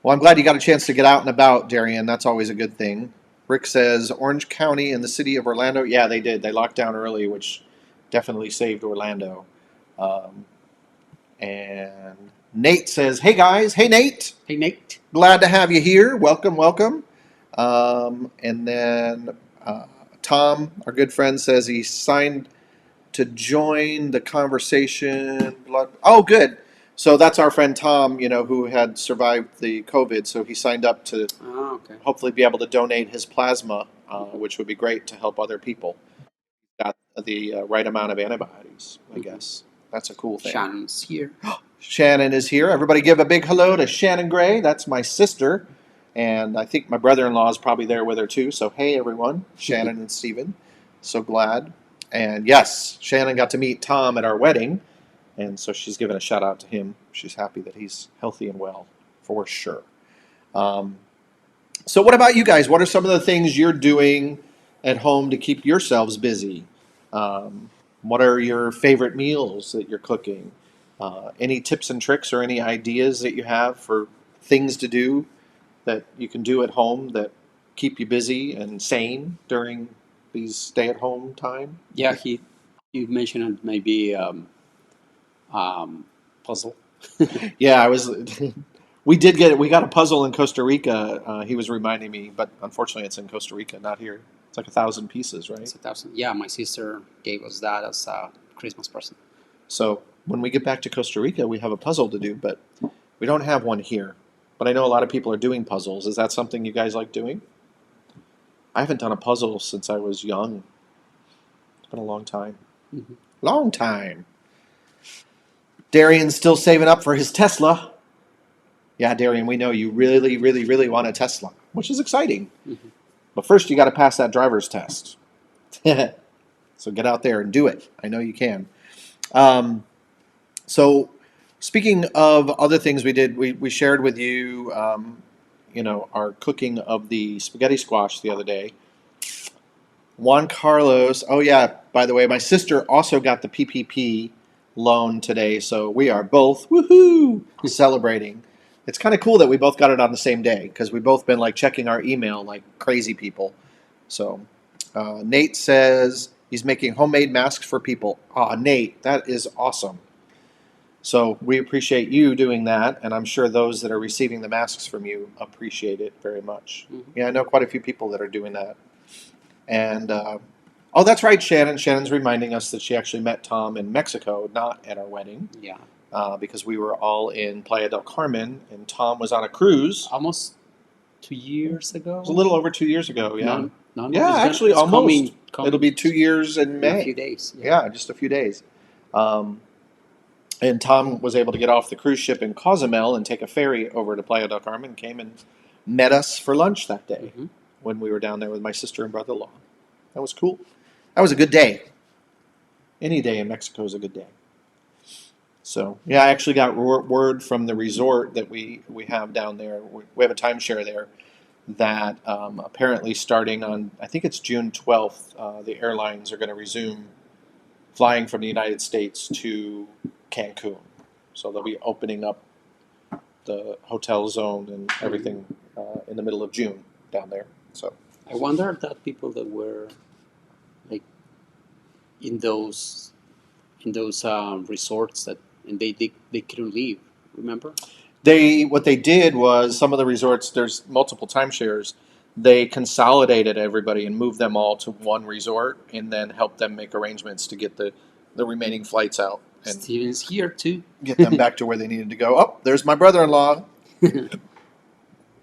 Well, I'm glad you got a chance to get out and about, Darian. That's always a good thing. Rick says Orange County and the city of Orlando. Yeah, they did. They locked down early, which definitely saved Orlando. And Nate says, hey guys. Hey, Nate. Hey, Nate. Glad to have you here. Welcome, welcome. And then Tom, our good friend, says he signed to join the conversation. Oh, good. So that's our friend Tom, who had survived the COVID. So he signed up to hopefully be able to donate his plasma, which would be great to help other people. Got the right amount of antibodies, I guess. That's a cool thing. Shannon's here. Shannon is here. Everybody give a big hello to Shannon Gray. That's my sister. And I think my brother-in-law is probably there with her too. So hey, everyone. Shannon and Steven. So glad. And yes, Shannon got to meet Tom at our wedding. And so she's giving a shout out to him. She's happy that he's healthy and well, for sure. So what about you guys? What are some of the things you're doing at home to keep yourselves busy? What are your favorite meals that you're cooking? Any tips and tricks or any ideas that you have for things to do that you can do at home that keep you busy and sane during these stay-at-home time? Yeah, you mentioned maybe puzzle. Yeah, I was We did get it. We got a puzzle in Costa Rica. He was reminding me, but unfortunately, it's in Costa Rica, not here. It's like 1,000 pieces, right? It's 1,000. Yeah, my sister gave us that as a Christmas present. So when we get back to Costa Rica, we have a puzzle to do, but we don't have one here. But I know a lot of people are doing puzzles. Is that something you guys like doing? I haven't done a puzzle since I was young. It's been a long time. Mm-hmm. Long time. Darian's still saving up for his Tesla. Yeah, Darian, we know you really, really, really want a Tesla, which is exciting. Mm-hmm. But first, you got to pass that driver's test. So get out there and do it. I know you can. So, speaking of other things we did, we shared with you, our cooking of the spaghetti squash the other day. Juan Carlos. Oh yeah. By the way, my sister also got the PPP loan today, so we are both woohoo celebrating. It's kind of cool that we both got it on the same day because we've both been like checking our email like crazy people. So Nate says he's making homemade masks for people. Ah, Nate, that is awesome. So we appreciate you doing that, and I'm sure those that are receiving the masks from you appreciate it very much. Mm-hmm. Yeah, I know quite a few people that are doing that. And oh, that's right, Shannon. Shannon's reminding us that she actually met Tom in Mexico, not at our wedding, Yeah. because we were all in Playa del Carmen, and Tom was on a cruise. Almost 2 years ago. It was a little over 2 years ago. Yeah. No. Yeah, actually, it's almost. coming It'll be 2 years in in May. a few days. Yeah, just a few days. And Tom was able to get off the cruise ship in Cozumel and take a ferry over to Playa del Carmen. Came and met us for lunch that day Mm-hmm. when we were down there with my sister and brother-in-law. That was cool. That was a good day. Any day in Mexico is a good day. So yeah, I actually got word from the resort that we have down there. We have a timeshare there that apparently starting on, I think it's June 12th, the airlines are going to resume flying from the United States to Cancun. So they'll be opening up the hotel zone and everything in the middle of June down there. So I wonder that people that were like in those resorts that and they couldn't leave. Remember? what they did was some of the resorts, there's multiple timeshares. They consolidated everybody and moved them all to one resort, and then helped them make arrangements to get the remaining flights out and Steven's here too. get them back to where they needed to go. Oh, there's my brother-in-law.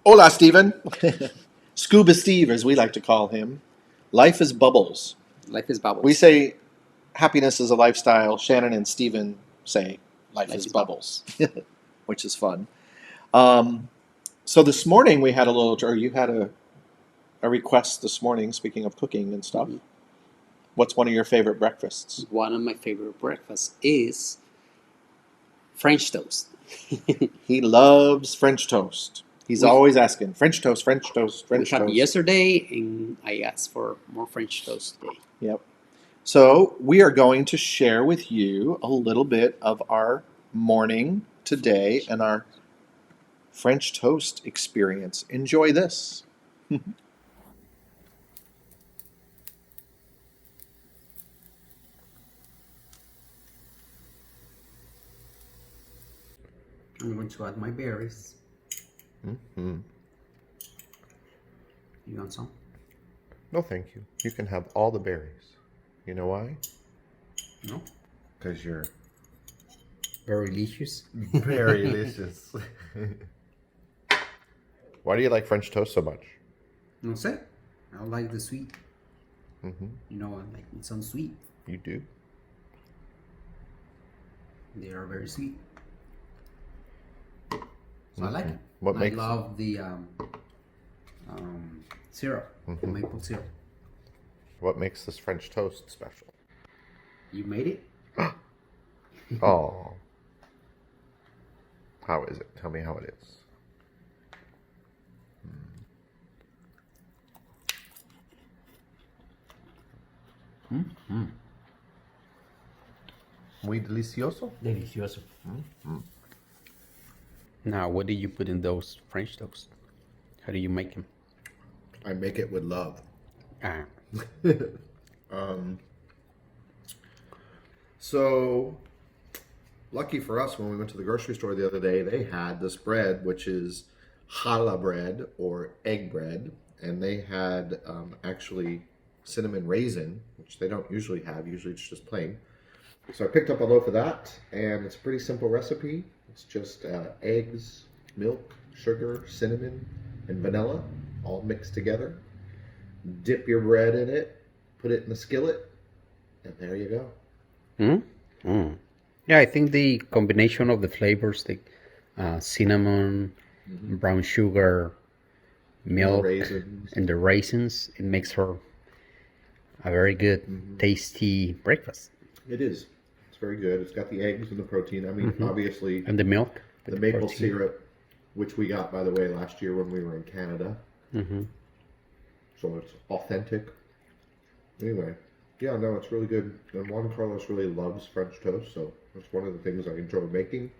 Hola, Steven. Scuba Steve, as we like to call him. Life is bubbles. Life is bubbles. We say happiness is a lifestyle. Shannon and Steven say life is bubbles, which is fun. So this morning we had you had a request this morning, speaking of cooking and stuff. Mhm. What's one of your favorite breakfasts? One of my favorite breakfasts is French toast. He loves French toast. He's always asking, French toast, French toast, French We had toast. yesterday, and I asked for more French toast today. Yep. So we are going to share with you a little bit of our morning today and our French toast experience. Enjoy this. I'm going to add my berries. Mm-hmm. You want some? No, thank you. You can have all the berries. You know why? No. Because you're Very delicious. very delicious. Why do you like French toast so much? No sé. I like the sweet. Mm-hmm. You know, like it's on sweet. You do? They are very sweet. So I like it. What I makes love the syrup, the Mhm. maple syrup. what makes this French toast special? You made it? Oh. How is it? Tell me how it is. Mm-hmm. Muy delicioso. Delicioso. Mm-hmm. Now, what do you put in those French toast? How do you make them? I make it with love. Ah, So lucky for us, when we went to the grocery store the other day, they had this bread, which is challah bread or egg bread, and they had actually cinnamon raisin, which they don't usually have. Usually it's just plain. So I picked up a loaf of that, and it's a pretty simple recipe. It's just eggs, milk, sugar, cinnamon, and vanilla all mixed together. Dip your bread in it, put it in the skillet, and there you go. Mm? Mm. Yeah, I think the combination of the flavors, the cinnamon, brown sugar, milk, Raisins. and the raisins, it makes for a very good, tasty breakfast. It is. It's very good. It's got the eggs and the protein. I mean, obviously, And the milk. with the the maple protein. syrup, which we got, by the way, last year when we were in Canada. Mm-hmm. So it's authentic. Anyway, yeah, no, it's really good. And Juan Carlos really loves French toast, so it's one of the things I enjoy making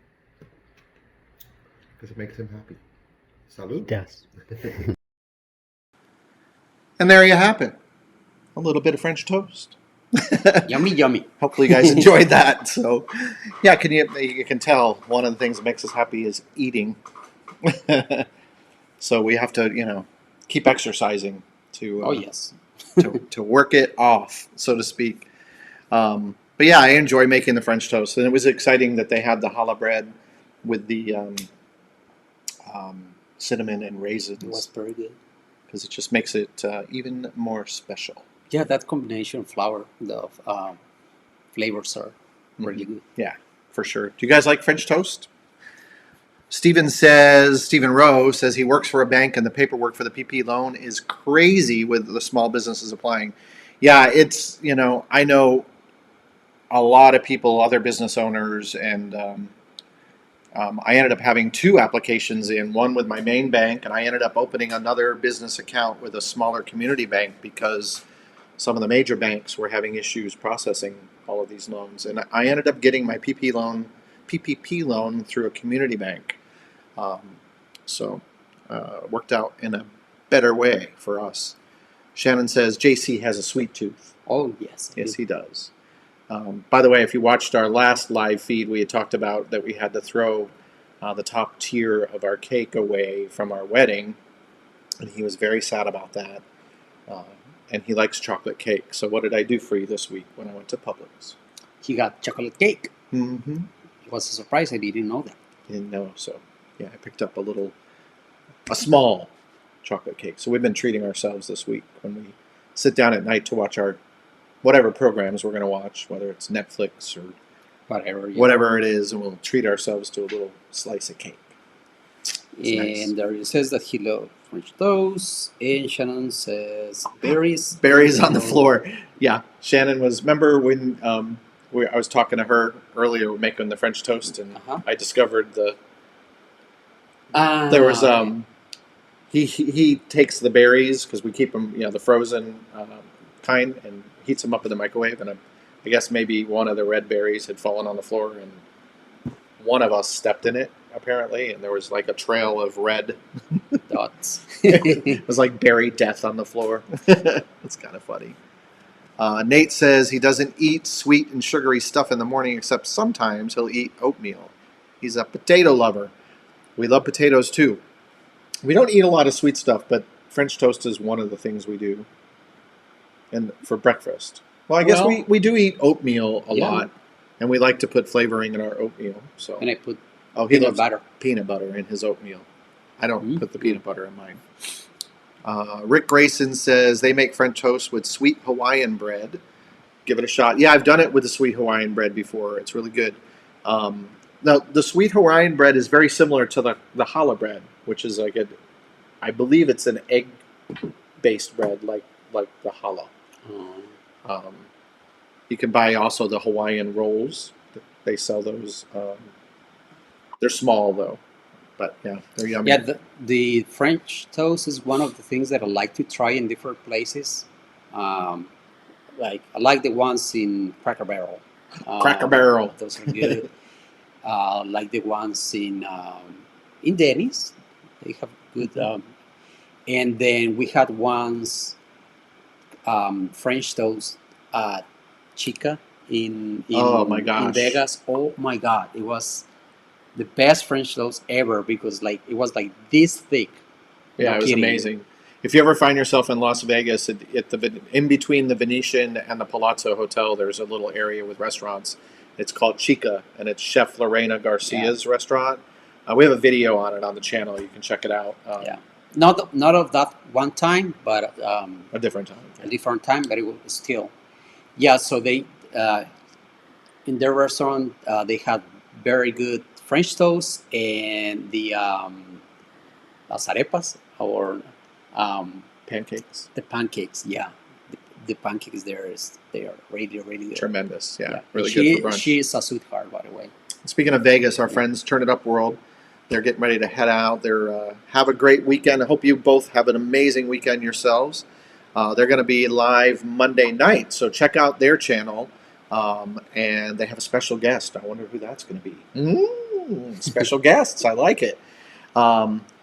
because it makes him happy. Salud. It does. And there you have it. A little bit of French toast. Yummy, yummy. Hopefully you guys enjoyed that. So, yeah, you can tell one of the things that makes us happy is eating. So we have to, keep exercising to Oh, yes. to work it off, so to speak. But yeah, I enjoy making the French toast, and it was exciting that they had the challah bread with the cinnamon and It was raisins very good. because it just makes it even more special. Yeah, that combination of flour, the flavors are really good. Yeah, for sure. Do you guys like French toast? Stephen Rowe says he works for a bank and the paperwork for the PP loan is crazy with the small businesses applying. Yeah, it's, I know a lot of people, other business owners, and I ended up having two applications in, one with my main bank, and I ended up opening another business account with a smaller community bank because some of the major banks were having issues processing all of these loans. And I ended up getting my PPP loan through a community bank. So it worked out in a better way for us. Shannon says JC has a sweet tooth. Oh, yes. Yes, he does. By the way, if you watched our last live feed, we had talked about that we had to throw the top tier of our cake away from our wedding, and he was very sad about that. And he likes chocolate cake. So what did I do for you this week when I went to Publix? He got chocolate cake. Mm-hmm. It was a surprise. I didn't know that. Didn't know, so yeah, I picked up a small chocolate cake. So we've been treating ourselves this week when we sit down at night to watch our whatever programs we're going to watch, whether it's Netflix or Whatever. Yeah. whatever it is, and we'll treat ourselves to a little slice of cake. And there it says that he loves French toast. And Shannon says berries. Berries on the floor. Yeah, Shannon was. Remember when I was talking to her earlier, making the French toast, and I discovered there was he takes the berries because we keep them, the frozen kind, and heats them up in the microwave. And I guess maybe one of the red berries had fallen on the floor, and one of us stepped in it apparently, and there was like a trail of red dots. It was like berry death on the floor. It's kind of funny. Nate says he doesn't eat sweet and sugary stuff in the morning, except sometimes he'll eat oatmeal. He's a potato lover. We love potatoes too. We don't eat a lot of sweet stuff, but French toast is one of the things we do. And for breakfast. Well, I guess we do eat oatmeal a lot, and we like to put flavoring in our oatmeal. So. And I put he loves peanut butter in his oatmeal. I don't put the peanut butter in mine. Rick Grayson says they make French toast with sweet Hawaiian bread. Give it a shot. Yeah, I've done it with the sweet Hawaiian bread before. It's really good. Now, the sweet Hawaiian bread is very similar to the challah bread, which is I believe it's an egg-based bread like the challah. You can buy also the Hawaiian rolls. They sell those. They're small though, but yeah, they're yummy. Yeah, the French toast is one of the things that I like to try in different places. Like I like the ones in Cracker Barrel. Cracker Barrel, those are good. Like the ones in Denny's, they have good. And then we had ones French toast at Chica Oh my in gosh. Vegas. Oh my God, it was the best French toast ever because like it was like this thick. Yeah, No it was kidding. amazing. If you ever find yourself in Las Vegas, in between the Venetian and the Palazzo Hotel, there's a little area with restaurants. It's called Chica, and it's Chef Lorena Garcia's restaurant. We have a video on it on the channel. You can check it out. Yeah, not of that one time, but A different time. a different time. But it was still, yeah. So they in their restaurant they had very good French toast and the las arepas or Pancakes. the pancakes. Yeah, the pancakes there is they are really good. Tremendous. Yeah, Yeah, really she good for brunch. she is a sweetheart, by the way. Speaking of Vegas, our friends Turn It Up World, they're getting ready to head out. Have a great weekend. I hope you both have an amazing weekend yourselves. They're going to be live Monday night, so check out their channel. And they have a special guest. I wonder who that's going to be. Special guests. I like it.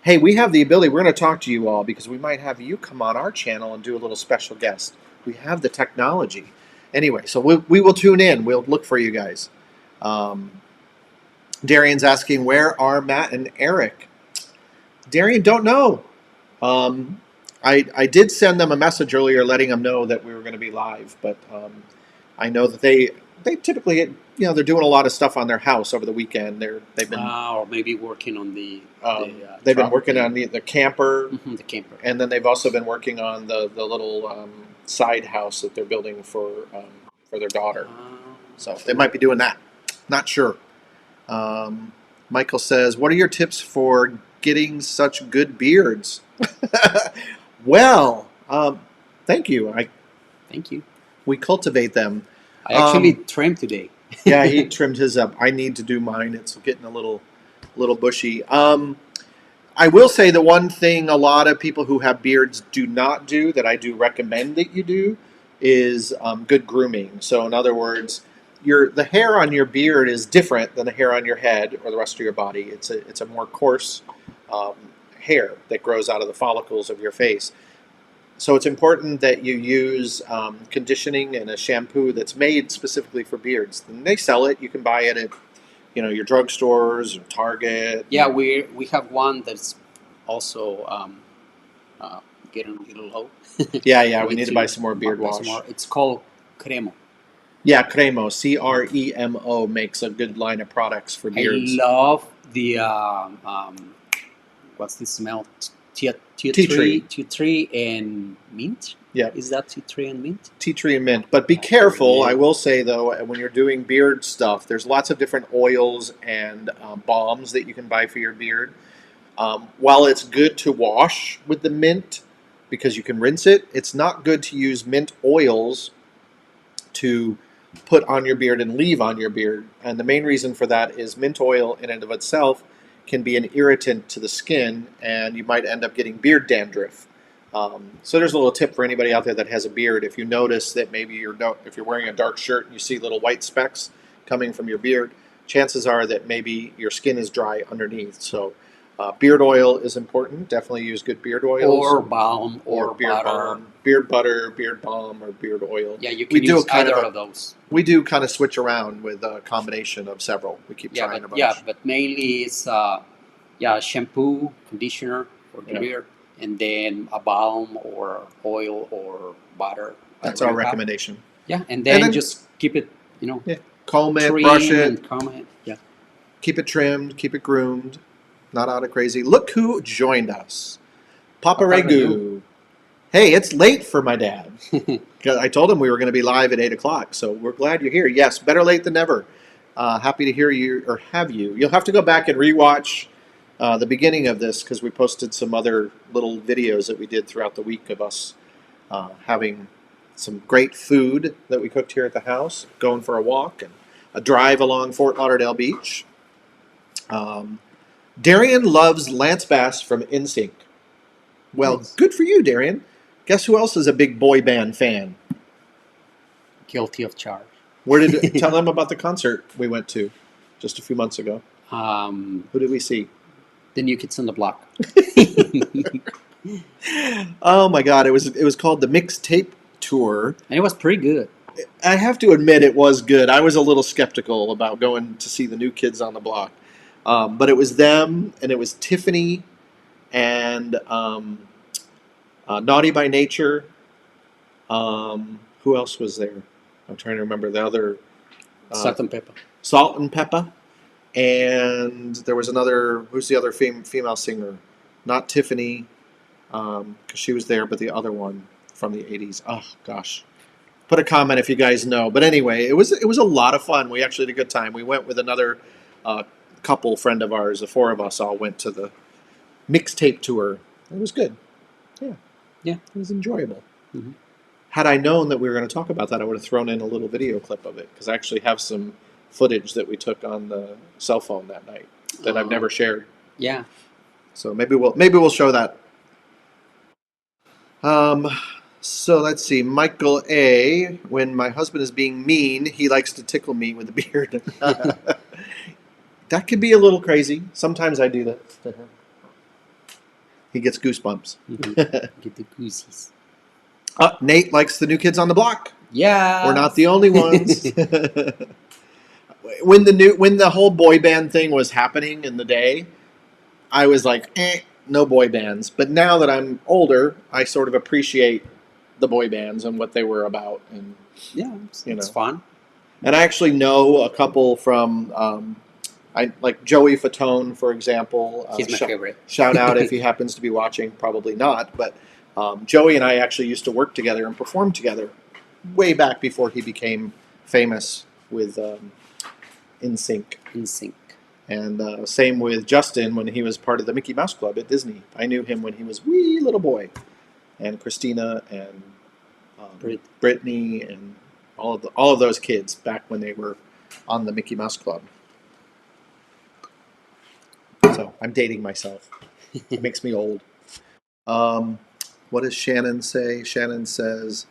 Hey, we have the ability. We're going to talk to you all because we might have you come on our channel and do a little special guest. We have the technology. Anyway, so we will tune in. We'll look for you guys. Darian's asking, where are Matt and Eric? Darian, don't know. I did send them a message earlier letting them know that we were going to be live, but I know that they typically, they're doing a lot of stuff on their house over the weekend. They've been Or maybe working on the they've been truck, working on the camper, the camper. and then they've also been working on the little side house that they're building for their daughter. So they might be doing that. Not sure. Michael says, what are your tips for getting such good beards? Well, thank you. Thank you. We cultivate them. I actually trimmed today. Yeah, he trimmed his up. I need to do mine. It's getting a little bushy. I will say the one thing a lot of people who have beards do not do that I do recommend that you do is good grooming. So in other words, the hair on your beard is different than the hair on your head or the rest of your body. It's a more coarse hair that grows out of the follicles of your face. So it's important that you use conditioning and a shampoo that's made specifically for beards. And they sell it. You can buy it at your drugstores or Target. Yeah, we have one that's also getting a little low. Yeah. We need to buy some more beard wash. It's called Cremo. Yeah, Cremo, Cremo makes a good line of products for beards. I love the what's this smell? Tea tree and mint. Yeah, is that tea tree and mint? Tea tree and mint. But be careful. I will say though, when you're doing beard stuff, there's lots of different oils and balms that you can buy for your beard. While it's good to wash with the mint because you can rinse it, it's not good to use mint oils to put on your beard and leave on your beard. And the main reason for that is mint oil in and of itself can be an irritant to the skin, and you might end up getting beard dandruff. So there's a little tip for anybody out there that has a beard. If you notice that maybe if you're wearing a dark shirt and you see little white specks coming from your beard, chances are that maybe your skin is dry underneath. So beard oil is important. Definitely use good beard oils. Or balm, or beard butter. balm. Beard butter, beard balm, or beard oil. Yeah, you can use either of those. We do kind of switch around with a combination of several. We keep trying a bunch. Yeah, but mainly it's shampoo, conditioner for the beard, and then a balm or oil or butter. That's our recommendation. Yeah, and then just keep it, comb it, brush it, and comb it. Yeah, keep it trimmed, keep it groomed, not out of crazy. Look who joined us, Papa Regu. Hey, it's late for my dad. I told him we were going to be live at 8 o'clock, so we're glad you're here. Yes, better late than never. Happy to hear you or have you. You'll have to go back and rewatch the beginning of this because we posted some other little videos that we did throughout the week of us having some great food that we cooked here at the house, going for a walk and a drive along Fort Lauderdale Beach. Darian loves Lance Bass from NSYNC. Well, good for you, Darian. Guess who else is a big boy band fan? Guilty of charge. Tell them about the concert we went to just a few months ago. Who did we see? The New Kids on the Block. Oh my God! It was called the Mixtape Tour, and it was pretty good. I have to admit it was good. I was a little skeptical about going to see the New Kids on the Block, but it was them, and it was Tiffany and Naughty by Nature. Who else was there? I'm trying to remember the other. Salt and pepper. Salt and Pepper, and there was another. Who's the other female singer? Not Tiffany, because she was there, but the other one from the '80s. Oh gosh, put a comment if you guys know. But anyway, it was a lot of fun. We actually had a good time. We went with another couple friend of ours. The four of us all went to the mixtape tour. It was good. Yeah, Yeah. it was enjoyable. Mm-hmm. Had I known that we were going to talk about that, I would have thrown in a little video clip of it because I actually have some footage that we took on the cell phone that night that I've never shared. Yeah. So maybe we'll show that. So let's see. Michael A. When my husband is being mean, he likes to tickle me with a beard. That could be a little crazy. Sometimes I do that to him. He gets goosebumps. Get the goosies. Nate likes the New Kids on the Block. Yeah. We're not the only ones. When the whole boy band thing was happening in the day, I was like, no boy bands. But now that I'm older, I sort of appreciate the boy bands and what they were about. And Yeah, it's fun. And I actually know a couple from, I like Joey Fatone, for example. He's my favorite. Shout out if he happens to be watching. Probably not, but Joey and I actually used to work together and perform together way back before he became famous with NSYNC. NSYNC. And same with Justin when he was part of the Mickey Mouse Club at Disney. I knew him when he was wee little boy. And Christina and Brittany and all of those kids back when they were on the Mickey Mouse Club. So I'm dating myself. It makes me old. What does Shannon say? Shannon says,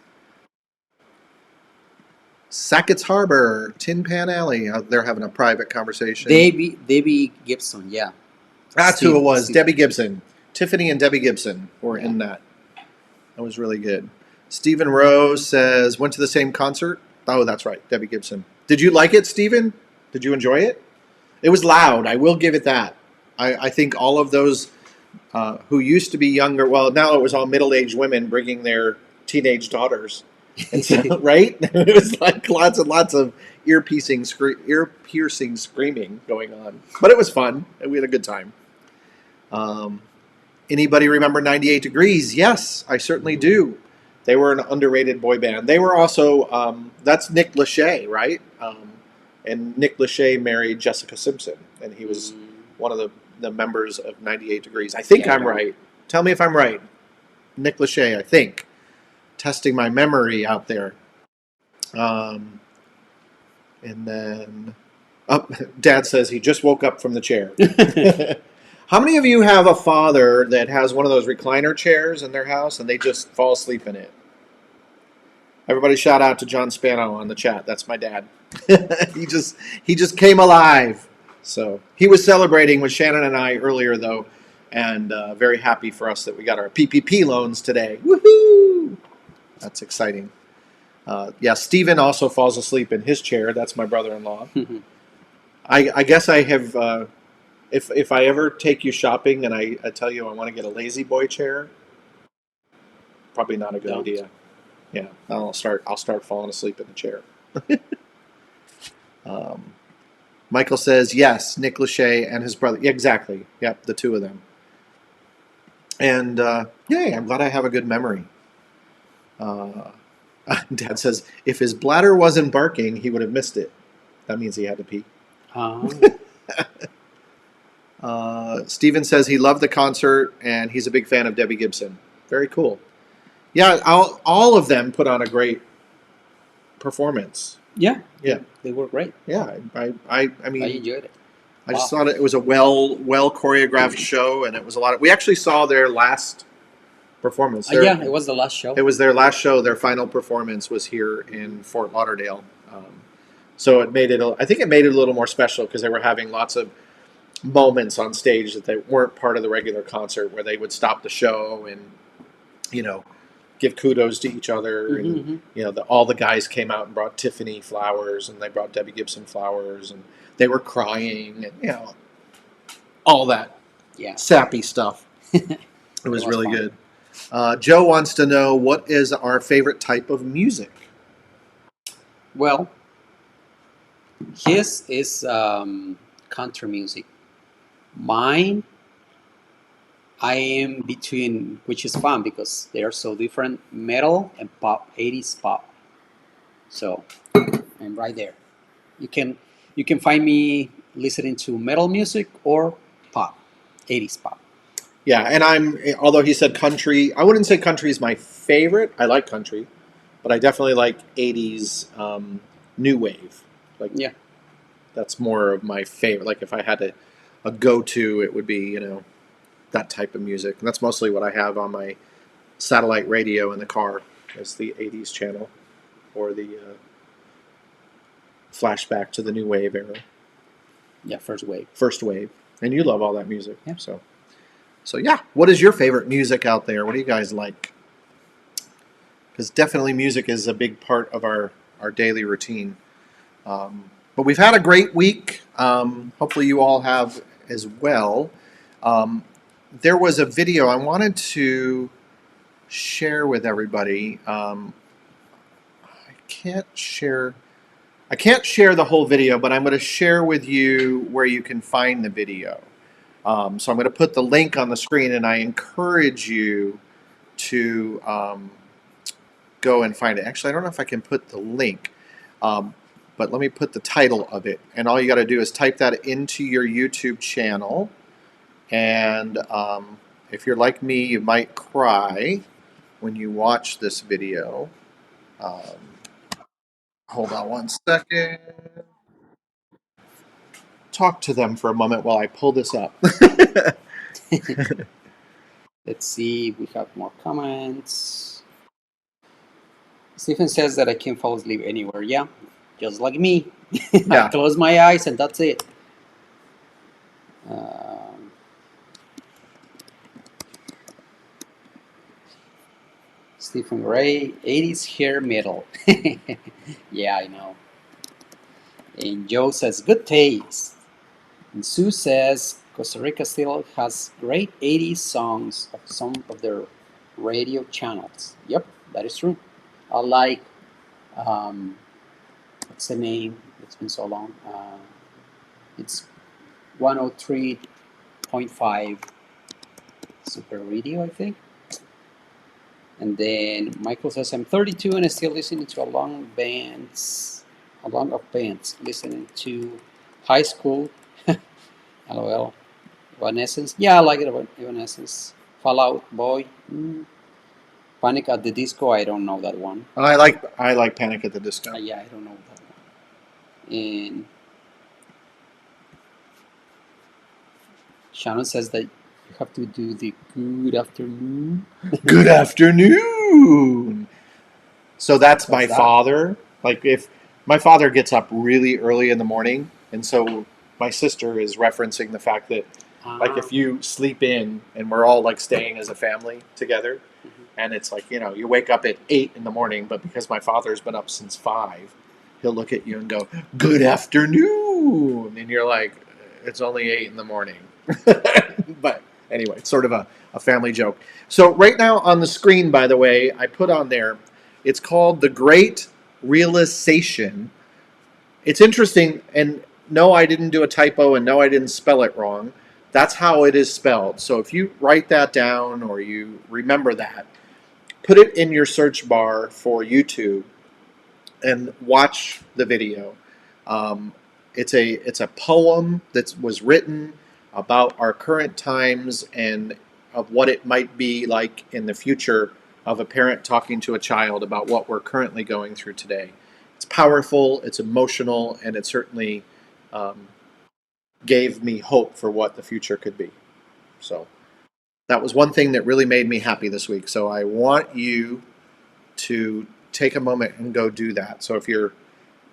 Sackett's Harbor, Tin Pan Alley. They're having a private conversation. Debbie Gibson, yeah. That's who it was. Debbie Gibson. Tiffany and Debbie Gibson were in that. That was really good. Stephen Rose says, went to the same concert. Oh, that's right. Debbie Gibson. Did you like it, Stephen? Did you enjoy it? It was loud. I will give it that. I think all of those who used to be younger, well, now it was all middle-aged women bringing their teenage daughters. And so, right? It was like lots and lots of ear-piercing screaming going on. But it was fun. We had a good time. Anybody remember 98 Degrees? Yes, I certainly do. They were an underrated boy band. They were also, that's Nick Lachey, right? And Nick Lachey married Jessica Simpson. And he was one of the members of 98 Degrees. I think I'm right. Tell me if I'm right. Nick Lachey, I think. Testing my memory out there. And then Dad says he just woke up from the chair. How many of you have a father that has one of those recliner chairs in their house and they just fall asleep in it? Everybody shout out to John Spano on the chat. That's my dad. He just came alive. So he was celebrating with Shannon and I earlier though, and very happy for us that we got our PPP loans today. Woohoo! That's exciting. Yeah, Steven also falls asleep in his chair. That's my brother-in-law. I guess I have, if I ever take you shopping and I tell you I want to get a lazy boy chair, probably not a good idea. Yeah, I'll start falling asleep in the chair. Michael says, yes, Nick Lachey and his brother. Yeah, exactly. Yep, the two of them. And, yay, I'm glad I have a good memory. Dad says, if his bladder wasn't barking, he would have missed it. That means he had to pee. Steven says he loved the concert, and he's a big fan of Debbie Gibson. Very cool. Yeah, all of them put on a great performance. Yeah. They were great. Yeah, I mean, I enjoyed it. I just thought it was a well choreographed show, and it was a lot of. We actually saw their last performance. Yeah, it was the last show. It was their last show. Their final performance was here in Fort Lauderdale, so it made it. I think it made it a little more special because they were having lots of moments on stage that they weren't part of the regular concert, where they would stop the show and, give kudos to each other, and Mm-hmm. all the guys came out and brought Tiffany flowers, and they brought Debbie Gibson flowers, and they were crying, and all that Yeah, sappy stuff. it It was was really fun. good. Joe wants to know what is our favorite type of music. Well, his is country music. Mine, I am between, which is fun because they are so different, metal and pop, 80s pop. So I'm right there. You can you can find me listening to metal music or pop, 80s pop. Yeah, and although he said country, I wouldn't say country is my favorite. I like country, but I definitely like 80s new wave. Like, Yeah, that's more of my favorite. Like, if I had a go to, it would be, that type of music. And that's mostly what I have on my satellite radio in the car, is the 80s channel, or the flashback to the new wave era, yeah, first wave. first wave. And you love all that music. Yeah. So yeah, what is your favorite music out there? What do you guys like? Because definitely music is a big part of our daily routine. But we've had a great week. Hopefully, you all have as well. Um, there was a video I wanted to share with everybody. I can't share. I can't share the whole video, but I'm going to share with you where you can find the video. So I'm going to put the link on the screen, and I encourage you to go and find it. Actually, I don't know if I can put the link, but let me put the title of it. And all you got to do is type that into your YouTube channel. And if you're like me, you might cry when you watch this video. Hold on one second. Talk to them for a moment while I pull this up. Let's see, we have more comments. Stephen says that I can fall asleep anywhere. Yeah, just like me. I Yeah. close my eyes and that's it. Um, Stephen Ray, 80s hair metal. Yeah, I know. And Joe says, good taste. And Sue says, Costa Rica still has great 80s songs of some of their radio channels. Yep, that is true. I like, what's the name? It's been so long. It's 103.5 Super Radio, I think. And then Michael says, I'm 32 and I still listening to a lot of bands, listening to high school. LOL. Evanescence. Yeah, I like it about Evanescence. Fallout Boy. Panic at the Disco. I don't know that one. I like Panic at the Disco. Yeah, I don't know that one. And Shannon says that you have to do the good afternoon. Good afternoon. So that's my What's that? father. Like, if my father gets up really early in the morning, and so my sister is referencing the fact that, like, if you sleep in and we're all like staying as a family together, and it's like, you wake up at 8 in the morning, but because my father's been up since 5, he'll look at you and go, "Good afternoon," and you're like, "It's only 8 in the morning." But anyway, it's sort of a family joke. So right now on the screen, by the way, I put on there, it's called The Great Realization. It's interesting, and no, I didn't do a typo, and no, I didn't spell it wrong. That's how it is spelled. So if you write that down or you remember that, put it in your search bar for YouTube and watch the video. It's a poem that was written about our current times and of what it might be like in the future, of a parent talking to a child about what we're currently going through today. It's powerful, it's emotional, and it certainly um, gave me hope for what the future could be. So that was one thing that really made me happy this week. So I want you to take a moment and go do that. So if you're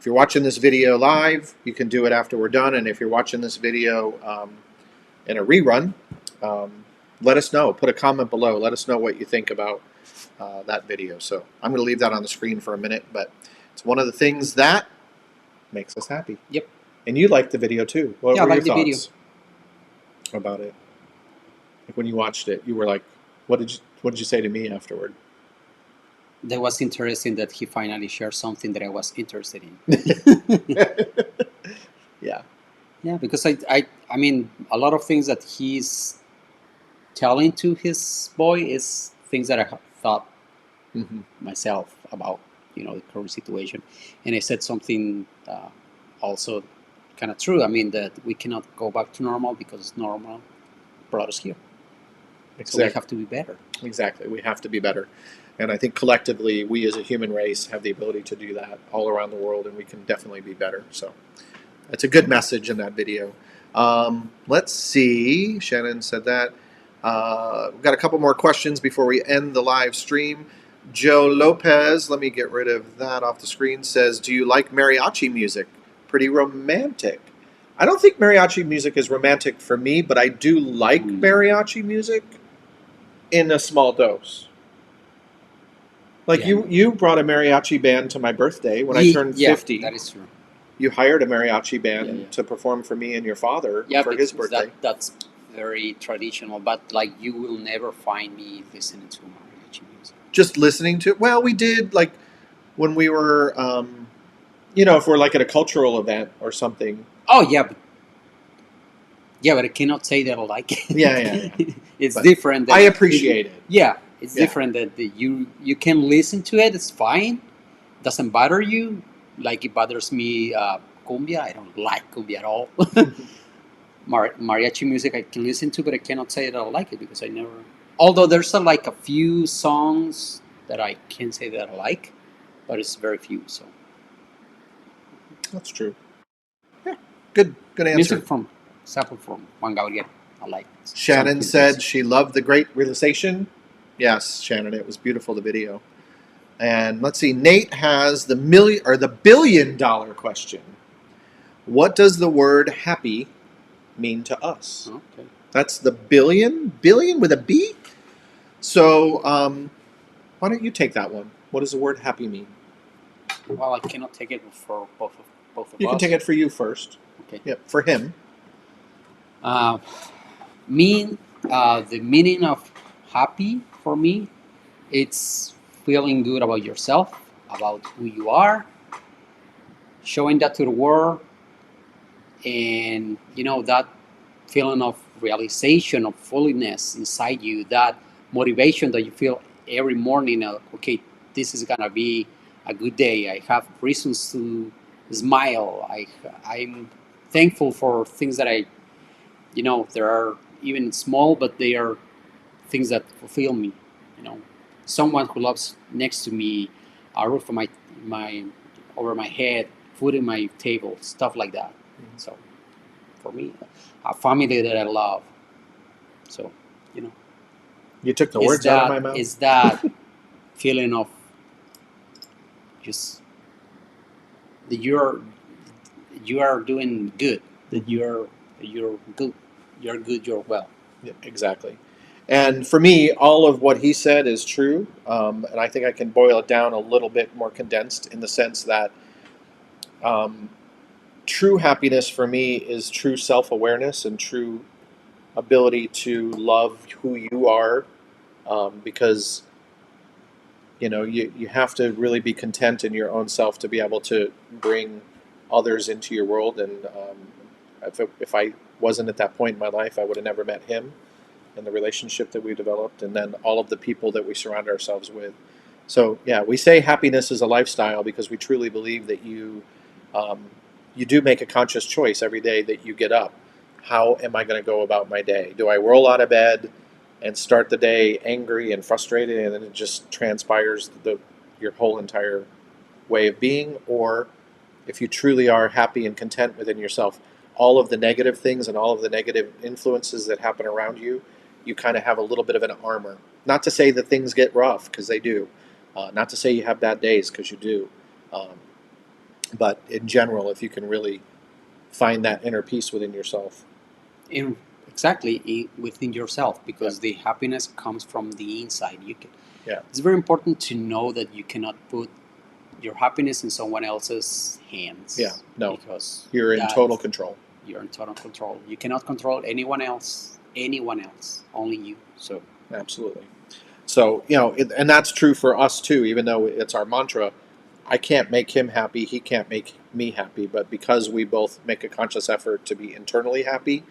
watching this video live, you can do it after we're done. And if you're watching this video in a rerun, let us know. Put a comment below. Let us know what you think about that video. So I'm going to leave that on the screen for a minute, but it's one of the things that makes us happy. Yep. And you liked the video too. What Yeah, I were your like the video. thoughts about it? Like when you watched it, you were like, what did you say to me afterward? That was interesting that he finally shared something that I was interested in. Yeah. Yeah, because I mean, a lot of things that he's telling to his boy is things that I thought Mm-hmm. myself about, the current situation. And I said something also kind of true. I mean, that we cannot go back to normal because normal brought us here. So we have to be better. Exactly. We have to be better. And I think collectively, we as a human race have the ability to do that all around the world, and we can definitely be better. So it's a good message in that video. Let's see. Shannon said that. We've got a couple more questions before we end the live stream. Joe Lopez, let me get rid of that off the screen, says, do you like mariachi music? Pretty romantic. I don't think mariachi music is romantic for me, but I do like mariachi music in a small dose. Like Yeah. you brought a mariachi band to my birthday when I turned 50. Yeah, that is true. You hired a mariachi band to perform for me and your father for his birthday. That's very traditional, but like you will never find me listening to mariachi music. Just listening to it. Well, we did like when we were, if we're like at a cultural event or something. Oh yeah, but I cannot say that I like it. Yeah. It's But different. I appreciate it. Yeah, it's Yeah. different that you can listen to it. It's fine. Doesn't bother you. Like it bothers me. Cumbia. I don't like cumbia at all. Mariachi music I can listen to, but I cannot say that I like it because I never. Although there's like a few songs that I can say that I like, but it's very few. So That's true. Yeah, good answer. music from sample from Juan Gabriel. I like. Shannon said she loved the Great Realization. Yes, Shannon, it was beautiful, the video. And let's see, Nate has the $1 billion question. What does the word happy mean to us? Okay. That's the billion with a B? So why don't you take that one? What does the word happy mean? Well, I cannot take it for both of us. You can take it for you first. Okay. Yep, for him. The meaning of happy for me, it's feeling good about yourself, about who you are, showing that to the world, and that feeling of realization of fulfillment inside you, that motivation that you feel every morning. Okay, this is gonna be a good day. I have reasons to smile. I'm thankful for things that there are even small, but they are things that fulfill me. Someone who loves next to me, a roof of my over my head, food in my table, stuff like that. So, for me, a family that I love. So, You took the words out of my mouth. Is that feeling of just that you are doing good, that you're good, you're well. Yeah, exactly. And for me, all of what he said is true. And I think I can boil it down a little bit more condensed in the sense that true happiness for me is true self-awareness and true ability to love who you are, because you have to really be content in your own self to be able to bring others into your world. And if I wasn't at that point in my life, I would have never met him and the relationship that we developed, and then all of the people that we surround ourselves with. So yeah, we say happiness is a lifestyle because we truly believe that you do make a conscious choice every day that you get up. How am I going to go about my day? Do I roll out of bed and start the day angry and frustrated, and then it just transpires your whole entire way of being? Or if you truly are happy and content within yourself, all of the negative things and all of the negative influences that happen around you, you kind of have a little bit of an armor. Not to say that things get rough, because they do. Not to say you have bad days, because you do. But in general, if you can really find that inner peace within yourself. Exactly, within yourself, because the happiness comes from the inside. Yeah. It's very important to know that you cannot put your happiness in someone else's hands. Yeah. No. Because You're in total control. You're in total control. You cannot control anyone else. Anyone else. Only you. So Absolutely. So, and that's true for us too, even though it's our mantra. I can't make him happy, he can't make me happy, but because we both make a conscious effort to be internally happy,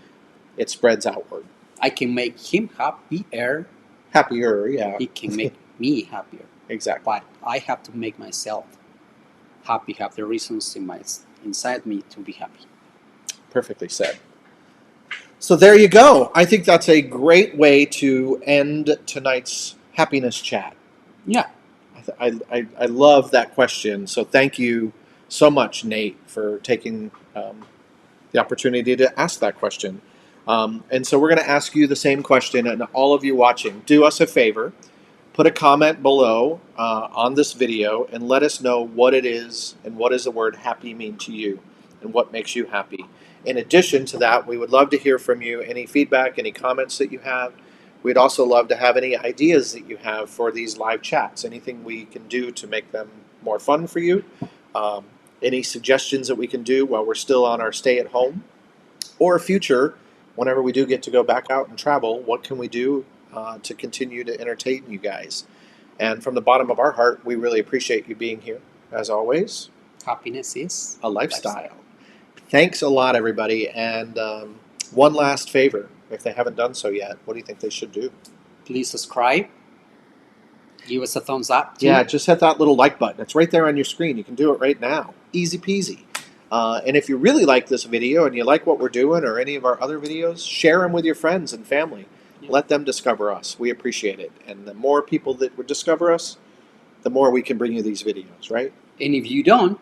it spreads outward. I can make him happier. Happier, yeah. He can make me happier. Exactly. But I have to make myself happy, have the reasons inside me to be happy. Perfectly said. So there you go. I think that's a great way to end tonight's happiness chat. Yeah. I love that question. So thank you so much, Nate, for taking the opportunity to ask that question. And so we're going to ask you the same question, and all of you watching, do us a favor. Put a comment below on this video and let us know what it is and what does the word happy mean to you and what makes you happy. In addition to that, we would love to hear from you, any feedback, any comments that you have. We'd also love to have any ideas that you have for these live chats, anything we can do to make them more fun for you, any suggestions that we can do while we're still on our stay at home, or future, whenever we do get to go back out and travel, what can we do to continue to entertain you guys. And from the bottom of our heart, we really appreciate you being here, as always. Happiness is a lifestyle. Thanks a lot, everybody. And one last favor, if they haven't done so yet, what do you think they should do? Please subscribe. Give us a thumbs up. Too. Yeah, just hit that little like button. It's right there on your screen. You can do it right now. Easy peasy. And if you really like this video and you like what we're doing or any of our other videos, share them with your friends and family. Yeah. Let them discover us. We appreciate it. And the more people that would discover us, the more we can bring you these videos, right? And if you don't,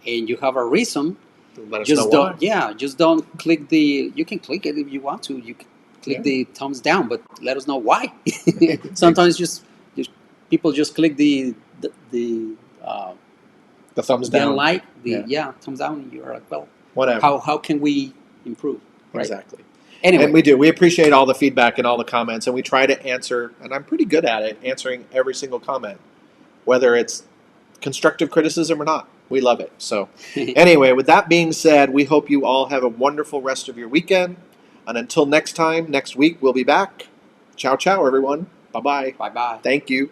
and you have a reason, let us know why. Yeah, just don't click the. You can click it if you want to. You can click the thumbs down, but let us know why. Sometimes just people just click the thumbs down, like thumbs down, and you're like, well, whatever. How can we improve? Right? Exactly. Anyway, and we do. We appreciate all the feedback and all the comments, and we try to answer. And I'm pretty good at it, answering every single comment, whether it's constructive criticism or not. We love it. So anyway, with that being said, we hope you all have a wonderful rest of your weekend. And until next time, next week, we'll be back. Ciao, ciao, everyone. Bye-bye. Bye-bye. Thank you.